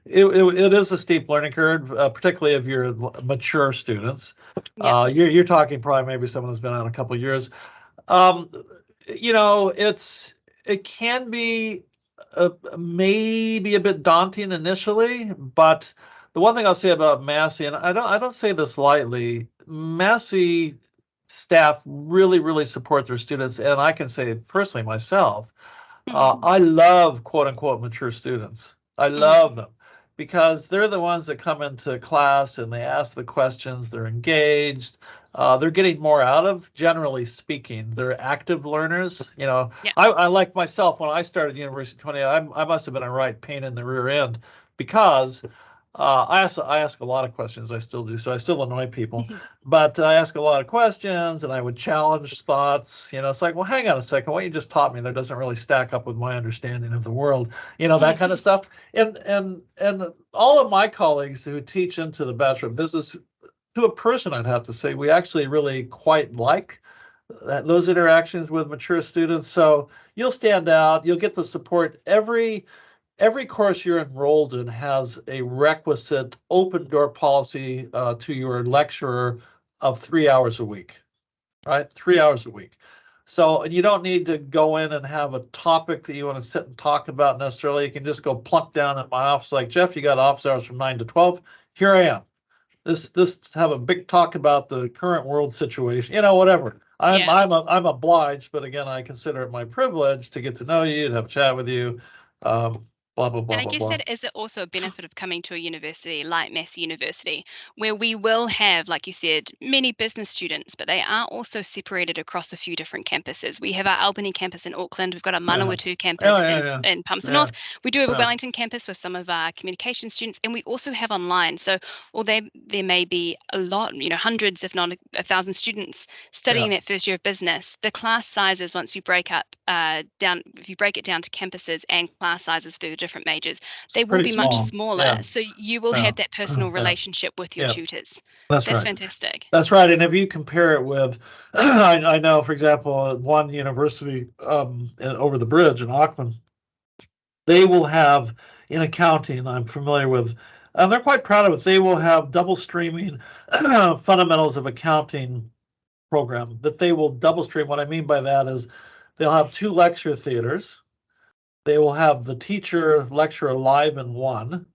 Speaker 2: It is a steep learning curve, particularly if you're mature students. You're talking probably maybe someone who's been out a couple of years. It can be maybe a bit daunting initially, but the one thing I'll say about Massey, and I don't say this lightly, Massey staff really, really support their students, and I can say personally myself, I love quote unquote mature students. I love them, because they're the ones that come into class and they ask the questions, they're engaged, they're getting more out of, generally speaking. They're active learners. I like myself, when I started university 28, I must have been a right pain in the rear end, because I ask a lot of questions. I still do, so I still annoy people. But I ask a lot of questions, and I would challenge thoughts. It's like, well, hang on a second. What you just taught me there doesn't really stack up with my understanding of the world. That kind of stuff. And all of my colleagues who teach into the Bachelor of Business, to a person, I'd have to say, we actually really quite like those interactions with mature students. So you'll stand out. You'll get the support. Every course you're enrolled in has a requisite open door policy to your lecturer of 3 hours a week, right? 3 hours a week. So you don't need to go in and have a topic that you want to sit and talk about necessarily. You can just go plunk down at my office like, Jeff, you got office hours from 9 to 12. Here I am. This have a big talk about the current world situation, whatever. I'm obliged, but again, I consider it my privilege to get to know you, to have a chat with you. Blah, blah,
Speaker 1: And
Speaker 2: blah,
Speaker 1: I
Speaker 2: blah,
Speaker 1: guess
Speaker 2: blah.
Speaker 1: that is also a benefit of coming to a university like Massey University, where we will have, like you said, many business students, but they are also separated across a few different campuses. We have our Albany campus in Auckland, we've got a
Speaker 2: Yeah.
Speaker 1: Manawatu campus
Speaker 2: Yeah, yeah, yeah.
Speaker 1: in Palmerston
Speaker 2: Yeah,
Speaker 1: North, we do have a
Speaker 2: yeah.
Speaker 1: Wellington campus with some of our communication students, and we also have online. So although there may be a lot, hundreds, if not 1,000 students studying
Speaker 2: Yeah.
Speaker 1: that first year of business, the class sizes, once you break up down, if you break it down to campuses and class sizes for the different majors, they will
Speaker 2: Pretty
Speaker 1: be much
Speaker 2: small.
Speaker 1: smaller.
Speaker 2: Yeah.
Speaker 1: So you will
Speaker 2: Yeah.
Speaker 1: have that personal
Speaker 2: Yeah.
Speaker 1: relationship with your
Speaker 2: Yeah.
Speaker 1: tutors.
Speaker 2: That's
Speaker 1: That's
Speaker 2: right.
Speaker 1: fantastic.
Speaker 2: That's right. And if you compare it with, I know, for example, at one university over the bridge in Auckland, they will have in accounting, I'm familiar with, and they're quite proud of it. They will have double streaming fundamentals of accounting program that they will double stream. What I mean by that is they'll have 2 lecture theaters. They will have the teacher lecturer live in one,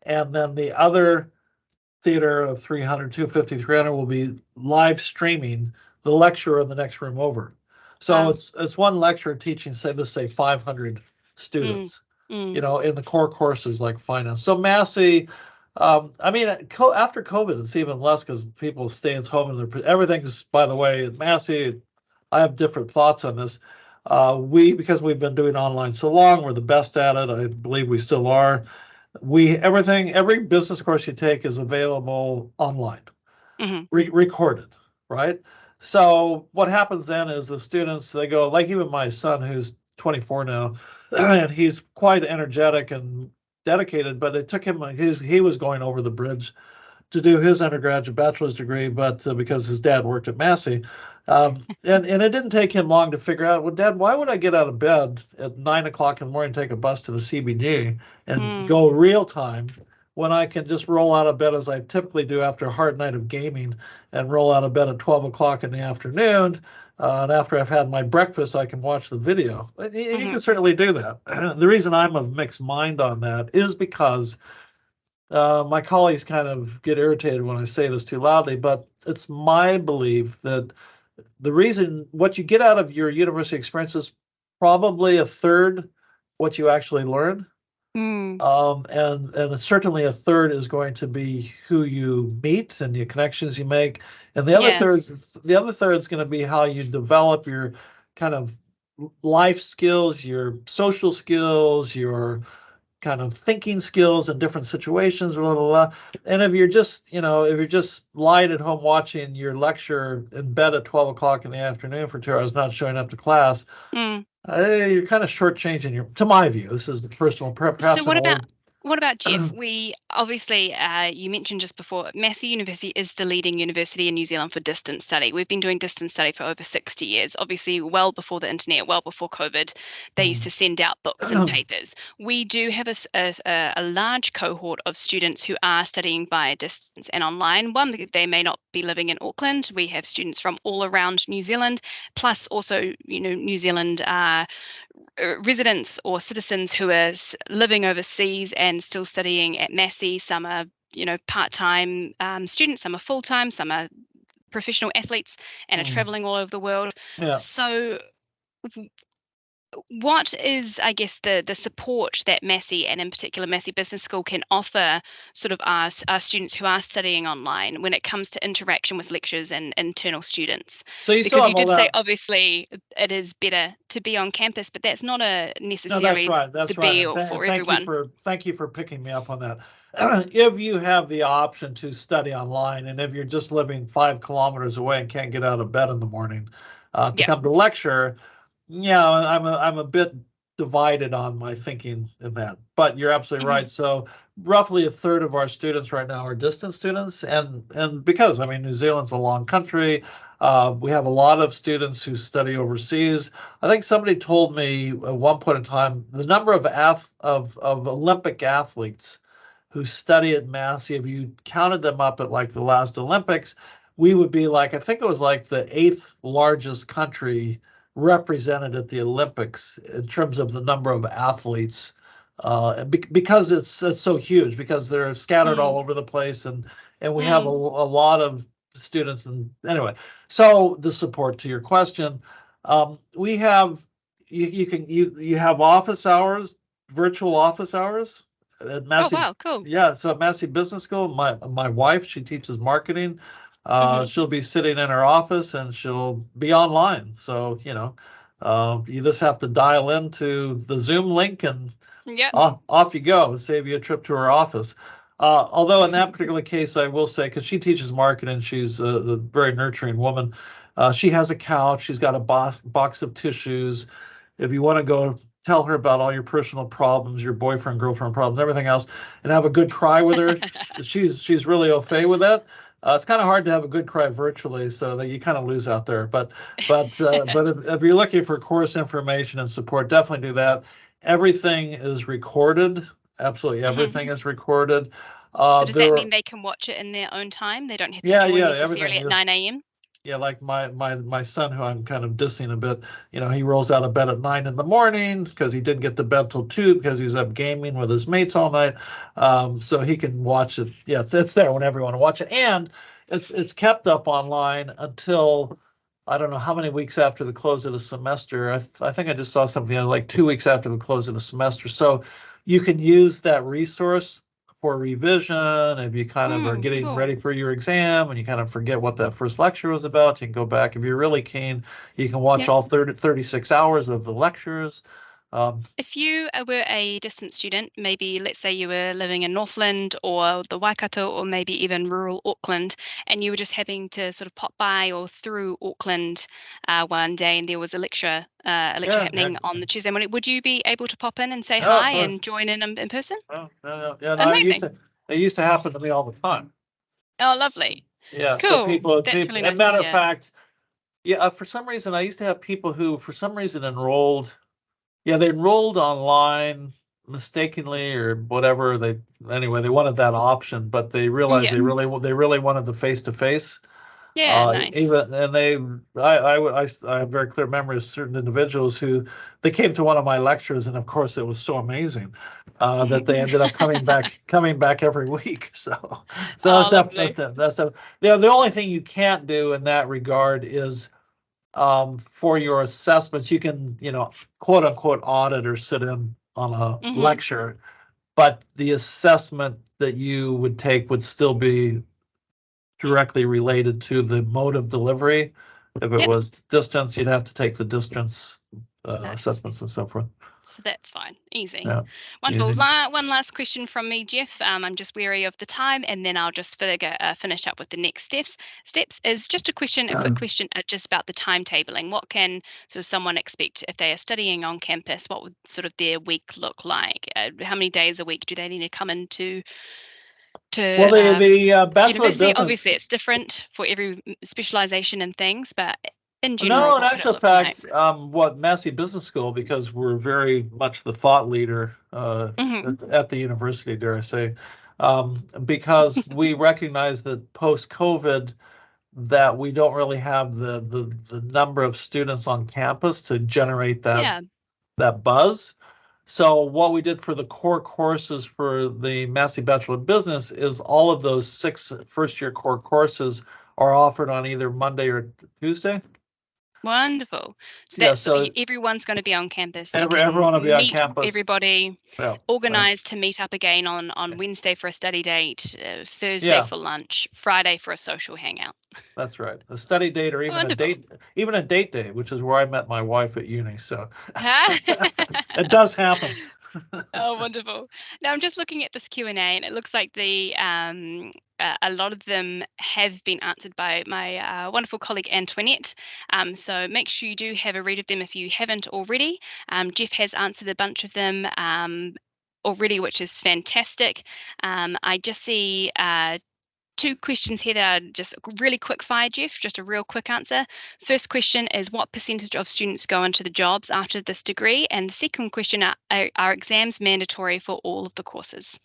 Speaker 2: and then the other theater of 300, 250, 300 will be live streaming the lecturer in the next room over. So
Speaker 1: Wow.
Speaker 2: it's one lecturer teaching, let's say 500
Speaker 1: Mm,
Speaker 2: students,
Speaker 1: mm,
Speaker 2: in the core courses like finance. So Massey, I mean, after COVID, it's even less because people stay at home and everything's, by the way, Massey, I have different thoughts on this. Because we've been doing online so long, we're the best at it. I believe we still are. Every business course you take is available online,
Speaker 1: mm-hmm,
Speaker 2: recorded, right? So what happens then is the students, they go, like even my son who's 24 now, and he's quite energetic and dedicated, but it took him, he was going over the bridge to do his undergraduate bachelor's degree, but because his dad worked at Massey. And it didn't take him long to figure out, well, Dad, why would I get out of bed at 9 o'clock in the morning, take a bus to the CBD and
Speaker 1: mm,
Speaker 2: go real time when I can just roll out of bed as I typically do after a hard night of gaming and roll out of bed at 12 o'clock in the afternoon. And after I've had my breakfast, I can watch the video. You
Speaker 1: mm-hmm.
Speaker 2: can certainly do that. The reason I'm of mixed mind on that is because my colleagues kind of get irritated when I say this too loudly, but it's my belief that the reason what you get out of your university experience is probably a third what you actually learn.
Speaker 1: Mm,
Speaker 2: And certainly a third is going to be who you meet and the connections you make. And
Speaker 1: yeah.
Speaker 2: the other third is going to be how you develop your kind of life skills, your social skills, your kind of thinking skills in different situations, blah, blah, blah. And if you're just lying at home watching your lecture in bed at 12 o'clock in the afternoon for 2 hours, not showing up to class,
Speaker 1: Mm.
Speaker 2: you're kind of shortchanging to my view. This is the personal,
Speaker 1: So
Speaker 2: perhaps an
Speaker 1: what about
Speaker 2: old.
Speaker 1: Jeff? We obviously, you mentioned just before, Massey University is the leading university in New Zealand for distance study. We've been doing distance study for over 60 years, obviously well before the internet, well before COVID. They used to send out books and papers. We do have a large cohort of students who are studying via distance and online. One, because they may not be living in Auckland. We have students from all around New Zealand, plus also, New Zealand residents or citizens who are living overseas and still studying at Massey. Some are, part-time students, some are full-time, some are professional athletes and are traveling all over the world.
Speaker 2: Yeah.
Speaker 1: So what is, I guess, the support that Massey, and in particular Massey Business School, can offer sort of our students who are studying online when it comes to interaction with lecturers and internal students?
Speaker 2: So you still
Speaker 1: Because
Speaker 2: have
Speaker 1: you
Speaker 2: all
Speaker 1: did say
Speaker 2: that.
Speaker 1: obviously it is better to be on campus, but that's not
Speaker 2: No, that's
Speaker 1: necessarily
Speaker 2: right.
Speaker 1: the
Speaker 2: That's right.
Speaker 1: be
Speaker 2: And
Speaker 1: all for
Speaker 2: thank you
Speaker 1: everyone.
Speaker 2: for picking me up on that. If you have the option to study online, and if you're just living 5 kilometers away and can't get out of bed in the morning to
Speaker 1: Yeah.
Speaker 2: come to lecture, yeah, I'm a bit divided on my thinking in that. But you're absolutely
Speaker 1: Mhm.
Speaker 2: right. So roughly a third of our students right now are distance students, and because New Zealand's a long country, we have a lot of students who study overseas. I think somebody told me at one point in time the number of Olympic athletes who study at Massey, if you counted them up at like the last Olympics, we would be like, I think it was like the 8th largest country represented at the Olympics in terms of the number of athletes, because it's so huge, because they're scattered all over the place, and we have a lot of students. And anyway, so the support to your question, we have you have office hours virtual office hours at
Speaker 1: Oh,
Speaker 2: Massey.
Speaker 1: wow, cool.
Speaker 2: Yeah, so at Massey Business School, my wife, she teaches marketing.
Speaker 1: Hmm.
Speaker 2: She'll be sitting in her office and she'll be online. So, you just have to dial into the Zoom link and
Speaker 1: Yep.
Speaker 2: off you go. Save you a trip to her office. Although in that particular case, I will say, because she teaches marketing, she's a very nurturing woman. She has a couch. She's got a box of tissues. If you want to go tell her about all your personal problems, your boyfriend, girlfriend problems, everything else, and have a good cry with her, she's really au fait with that. It's kind of hard to have a good cry virtually, so that you kind of lose out there. But if you're looking for course information and support, definitely do that. Everything is recorded. Absolutely
Speaker 1: Hmm.
Speaker 2: everything is recorded.
Speaker 1: So does that
Speaker 2: There,
Speaker 1: mean they can watch it in their own time? They don't have to
Speaker 2: yeah,
Speaker 1: join
Speaker 2: everything
Speaker 1: necessarily at
Speaker 2: is.
Speaker 1: 9 a.m.?
Speaker 2: Yeah, like my son, who I'm kind of dissing a bit, he rolls out of bed at 9 in the morning because he didn't get to bed till 2 because he was up gaming with his mates all night. So he can watch it. Yeah, it's there whenever you want to watch it, and it's kept up online until I don't know how many weeks after the close of the semester. I think I just saw something like 2 weeks after the close of the semester. So you can use that resource for revision. If you kind of are getting
Speaker 1: Cool.
Speaker 2: ready for your exam and you kind of forget what that first lecture was about, you can go back. If you're really keen, you can watch
Speaker 1: Yep.
Speaker 2: all 36 hours of the lectures.
Speaker 1: If you were a distant student, maybe let's say you were living in Northland or the Waikato or maybe even rural Auckland, and you were just having to sort of pop by or through Auckland one day and there was a lecture
Speaker 2: yeah,
Speaker 1: happening on the Tuesday morning, would you be able to pop in and say
Speaker 2: no, of
Speaker 1: hi and
Speaker 2: course.
Speaker 1: join in person?
Speaker 2: No, no, no. Yeah, no,
Speaker 1: Amazing.
Speaker 2: it used to happen to me all the time.
Speaker 1: Oh, lovely.
Speaker 2: Yeah, so
Speaker 1: Cool. That's really
Speaker 2: and
Speaker 1: nice to
Speaker 2: matter of
Speaker 1: hear.
Speaker 2: fact, yeah, for some reason, I used to have people who, for some reason, enrolled. Yeah, they enrolled online mistakenly or whatever. Anyway, they wanted that option, but they realized
Speaker 1: Yeah.
Speaker 2: they really wanted the face to face.
Speaker 1: Yeah, nice.
Speaker 2: Even and I have very clear memories of certain individuals who they came to one of my lectures, and of course it was so amazing that they ended up coming back every week. So
Speaker 1: Oh, lovely.
Speaker 2: the only thing you can't do in that regard is for your assessments, you can, quote unquote, audit or sit in on a
Speaker 1: Hmm.
Speaker 2: lecture, but the assessment that you would take would still be directly related to the mode of delivery. If it
Speaker 1: Yep.
Speaker 2: was distance, you'd have to take the distance
Speaker 1: Nice.
Speaker 2: assessments and so forth.
Speaker 1: So that's fine. Easy.
Speaker 2: Yeah,
Speaker 1: Wonderful.
Speaker 2: easy.
Speaker 1: One last question from me, Jeff. I'm just wary of the time, and then I'll just finish up with the next steps. Steps is just a quick question, just about the timetabling. What can sort of someone expect if they are studying on campus? What would sort of their week look like? How many days a week do they need to come into
Speaker 2: Well, the Bachelor of
Speaker 1: university?
Speaker 2: Business.
Speaker 1: Obviously, it's different for every specialization and things, but in general,
Speaker 2: No, in
Speaker 1: what could it
Speaker 2: actual
Speaker 1: look like?
Speaker 2: fact, what Massey Business School, because we're very much the thought leader
Speaker 1: Hmm.
Speaker 2: at the university, dare I say, because we recognize that post-COVID, that we don't really have the number of students on campus to generate
Speaker 1: Yeah.
Speaker 2: that buzz. So what we did for the core courses for the Massey Bachelor of Business is all of those 6 first-year core courses are offered on either Monday or Tuesday.
Speaker 1: Wonderful. So
Speaker 2: Yeah,
Speaker 1: that's
Speaker 2: so
Speaker 1: everyone's going to be on campus. You
Speaker 2: everyone
Speaker 1: can
Speaker 2: will be on
Speaker 1: meet
Speaker 2: campus.
Speaker 1: everybody,
Speaker 2: Yeah,
Speaker 1: organize to meet up again on Wednesday for a study date, Thursday
Speaker 2: yeah,
Speaker 1: for lunch, Friday for a social hangout.
Speaker 2: that's right. A study date or
Speaker 1: Wonderful.
Speaker 2: even a date day, which is where I met my wife at uni. So it does happen.
Speaker 1: Oh, wonderful. Now I'm just looking at this Q&A, and it looks like a lot of them have been answered by my wonderful colleague Antoinette. So make sure you do have a read of them if you haven't already. Jeff has answered a bunch of them already, which is fantastic. I just see 2 questions here that are just really quick fire, Jeff, just a real quick answer. First question is, what percentage of students go into the jobs after this degree? And the second question, are exams mandatory for all of the courses?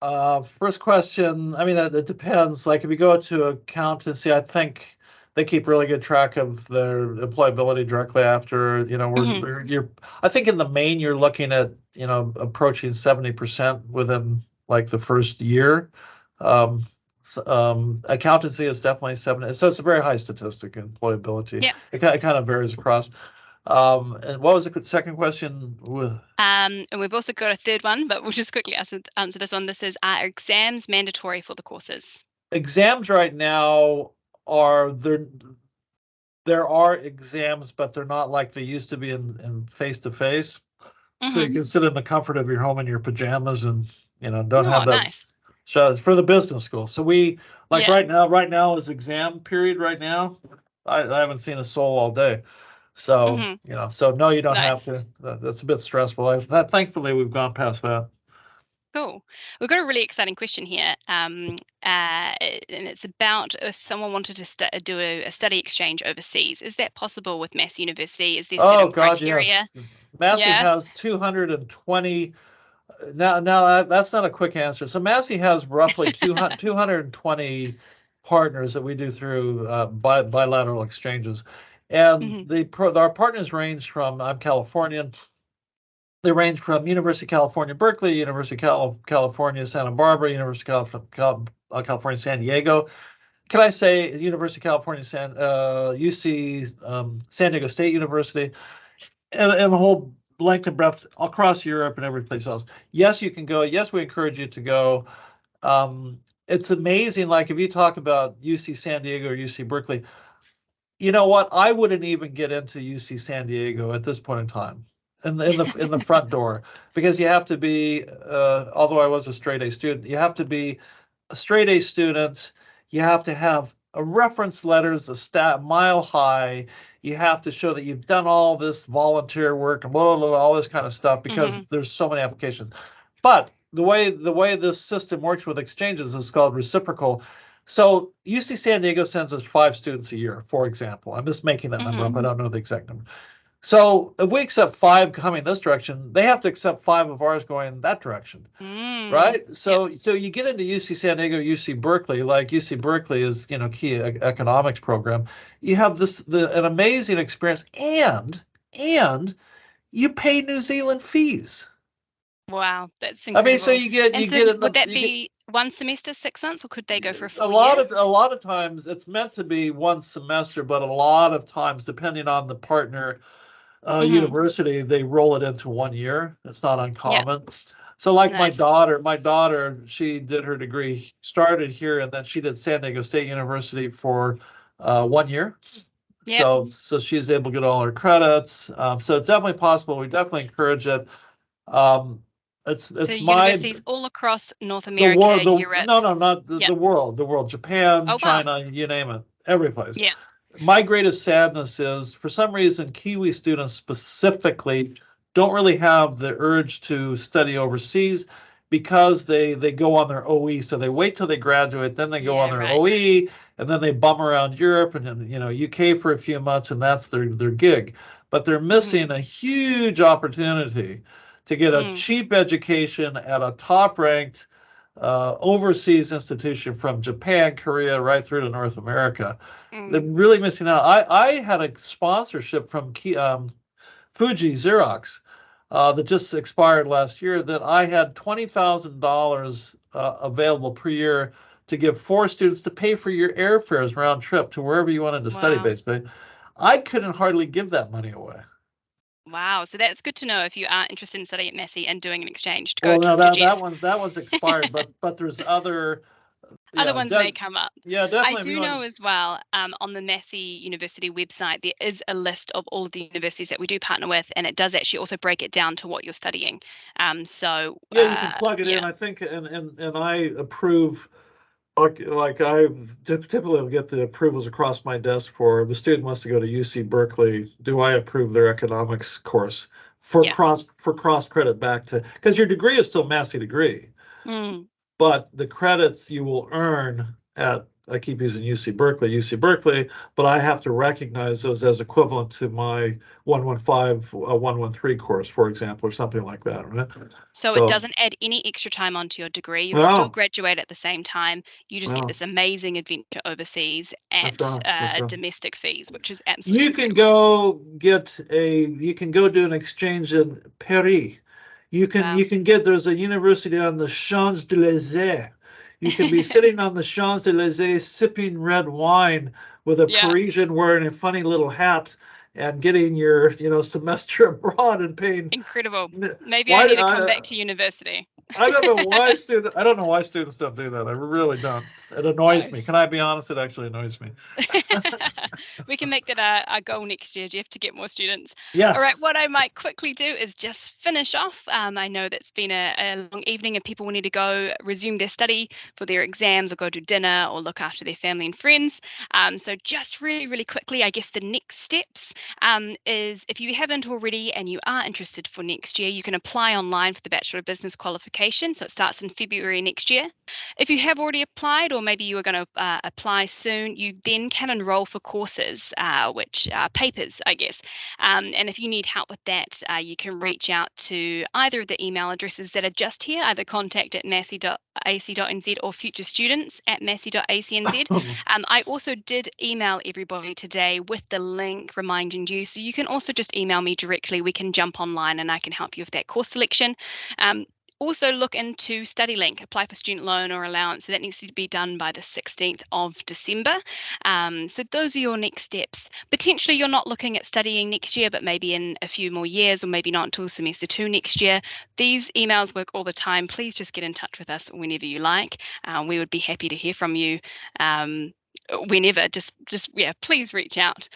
Speaker 2: First question, I mean, it depends. Like if you go to accountancy, I think they keep really good track of their employability directly after,
Speaker 1: Mhm.
Speaker 2: I think in the main, you're looking at, approaching 70% within like the first year. Um, Accountancy is definitely 70. So it's a very high statistic in employability.
Speaker 1: Yep.
Speaker 2: It kind of varies across. And what was the second question?
Speaker 1: And we've also got a third one, but we'll just quickly answer this one. This is, are exams mandatory for the courses?
Speaker 2: Exams right now are there are exams, but they're not like they used to be in face-to-face. So you can sit in the comfort of your home in your pajamas and, don't have that.
Speaker 1: Nice.
Speaker 2: So for the business school. So we like
Speaker 1: Yeah.
Speaker 2: right now is exam period right now. I haven't seen a soul all day. So, so no, you don't have
Speaker 1: Nice.
Speaker 2: to. That's a bit stressful. Thankfully, we've gone past that.
Speaker 1: Cool. We've got a really exciting question here, and it's about if someone wanted to do a study exchange overseas. Is that possible with Massey University? Is there certain criteria?
Speaker 2: Yes. Massey
Speaker 1: Yeah.
Speaker 2: has 220. Now that's not a quick answer. So Massey has roughly 220 partners that we do through bilateral exchanges, and our partners range from, I'm Californian. They range from University of California, Berkeley, University of California, Santa Barbara, University of California, San Diego. Can I say University of California, UC, San Diego State University, and the whole length and breadth across Europe and every place else. Yes, you can go. Yes, we encourage you to go. It's amazing. Like if you talk about UC San Diego or UC Berkeley, you know what? I wouldn't even get into UC San Diego at this point in time. In the front door, because you have to be, although I was a straight A student, you have to be a straight A student. You have to have a reference letters, a mile high. You have to show that you've done all this volunteer work and blah, blah, blah, all this kind of stuff, because there's so many applications. But the way this system works with exchanges is called reciprocal. So UC San Diego sends us 5 students a year, for example. I'm just making that number up. I don't know the exact number. So if we accept 5 coming this direction, they have to accept 5 of ours going that direction, right? So you get into UC San Diego, UC Berkeley. Like UC Berkeley is, key economics program. You have an amazing experience, and you pay New Zealand fees.
Speaker 1: Wow, that's incredible.
Speaker 2: I mean, so you get
Speaker 1: would that be one semester, 6 months, or could they go for a full
Speaker 2: year? A lot of times it's meant to be one semester, but a lot of times, depending on the partner university, they roll it into 1 year. It's not uncommon. So like my daughter, she did her degree, started here, and then she did San Diego State University for 1 year. So she's able to get all her credits. So it's definitely possible. We definitely encourage it. It's
Speaker 1: so universities all across North America, Europe.
Speaker 2: No, not the world, Japan, China, you name it, every place.
Speaker 1: Yeah.
Speaker 2: My greatest sadness is, for some reason, Kiwi students specifically don't really have the urge to study overseas, because they go on their OE. So they wait till they graduate, then they go on their OE, and then they bum around Europe and then, UK for a few months, and that's their gig. But they're missing a huge opportunity to get a cheap education at a top-ranked overseas institution from Japan, Korea, right through to North America. They're really missing out. I had a sponsorship from Fuji Xerox that just expired last year, that I had $20,000 available per year to give 4 students to pay for your airfares round trip to wherever you wanted to study, basically. I couldn't hardly give that money away.
Speaker 1: Wow, so that's good to know if you are interested in studying at Massey and doing an exchange.
Speaker 2: That one's expired, but there's other
Speaker 1: ones may come up.
Speaker 2: Yeah, definitely.
Speaker 1: I do know as well, on the Massey University website, there is a list of all of the universities that we do partner with, and it does actually also break it down to what you're studying. So
Speaker 2: you can plug it in. I think, and I approve. Like I typically get the approvals across my desk for the student wants to go to UC Berkeley. Do I approve their economics course for cross credit back to, because your degree is still Massey degree, but the credits you will earn at, I keep using UC Berkeley, but I have to recognize those as equivalent to my 115, 113 course, for example, or something like that, right?
Speaker 1: So it doesn't add any extra time onto your degree. You'll still graduate at the same time. You just get this amazing adventure overseas at domestic fees, which is absolutely incredible.
Speaker 2: You can go do an exchange in Paris. You can get, there's a university on the Champs-Élysées. You can be sitting on the Champs-Élysées sipping red wine with a Parisian wearing a funny little hat, and getting your, semester abroad and paying.
Speaker 1: Incredible. Maybe I need to come back to university.
Speaker 2: I don't know why students don't do that. I really don't. It annoys me. Can I be honest? It actually annoys me.
Speaker 1: We can make that our goal next year, Jeff, to get more students.
Speaker 2: Yes.
Speaker 1: All right, what I might quickly do is just finish off. I know that's been a long evening and people will need to go resume their study for their exams or go to dinner or look after their family and friends. So just really, really quickly, I guess the next steps is if you haven't already and you are interested for next year, you can apply online for the Bachelor of Business qualification. So it starts in February next year. If you have already applied, or maybe you are going to apply soon, you then can enroll for courses, which are papers, I guess. And if you need help with that, you can reach out to either of the email addresses that are just here, either contact at massey.ac.nz or futurestudents@massey.ac.nz. I also did email everybody today with the link reminding you, so you can also just email me directly. We can jump online and I can help you with that course selection. Also look into StudyLink, apply for student loan or allowance. So that needs to be done by the 16th of December. So those are your next steps. Potentially you're not looking at studying next year, but maybe in a few more years, or maybe not until semester 2 next year. These emails work all the time. Please just get in touch with us whenever you like. We would be happy to hear from you whenever. Please reach out.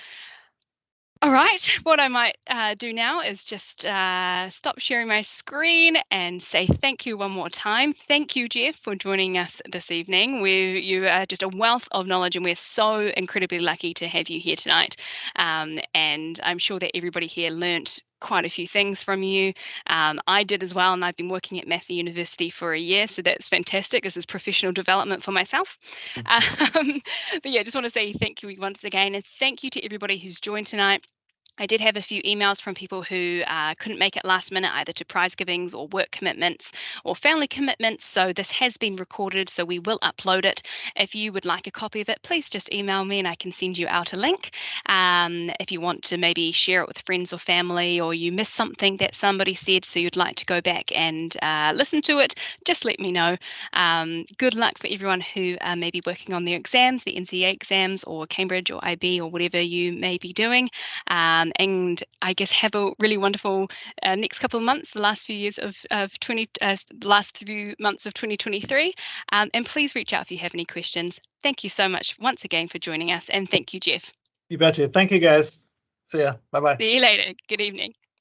Speaker 1: All right, what I might do now is just stop sharing my screen and say thank you one more time. Thank you, Jeff, for joining us this evening. You are just a wealth of knowledge and we're so incredibly lucky to have you here tonight. And I'm sure that everybody here learnt quite a few things from you. I did as well, and I've been working at Massey University for a year, so that's fantastic. This is professional development for myself. But yeah, just want to say thank you once again, and thank you to everybody who's joined tonight. I did have a few emails from people who couldn't make it last minute, either to prize givings or work commitments or family commitments. So this has been recorded, so we will upload it. If you would like a copy of it, please just email me and I can send you out a link. If you want to maybe share it with friends or family, or you missed something that somebody said, so you'd like to go back and listen to it, just let me know. Good luck for everyone who may be working on their exams, the NCEA exams or Cambridge or IB or whatever you may be doing. And I guess have a really wonderful next couple of months, the last few months of 2023. And please reach out if you have any questions. Thank you so much once again for joining us, and thank you, Jeff.
Speaker 2: You betcha. Thank you, guys. See ya. Bye-bye.
Speaker 1: See you later. Good evening.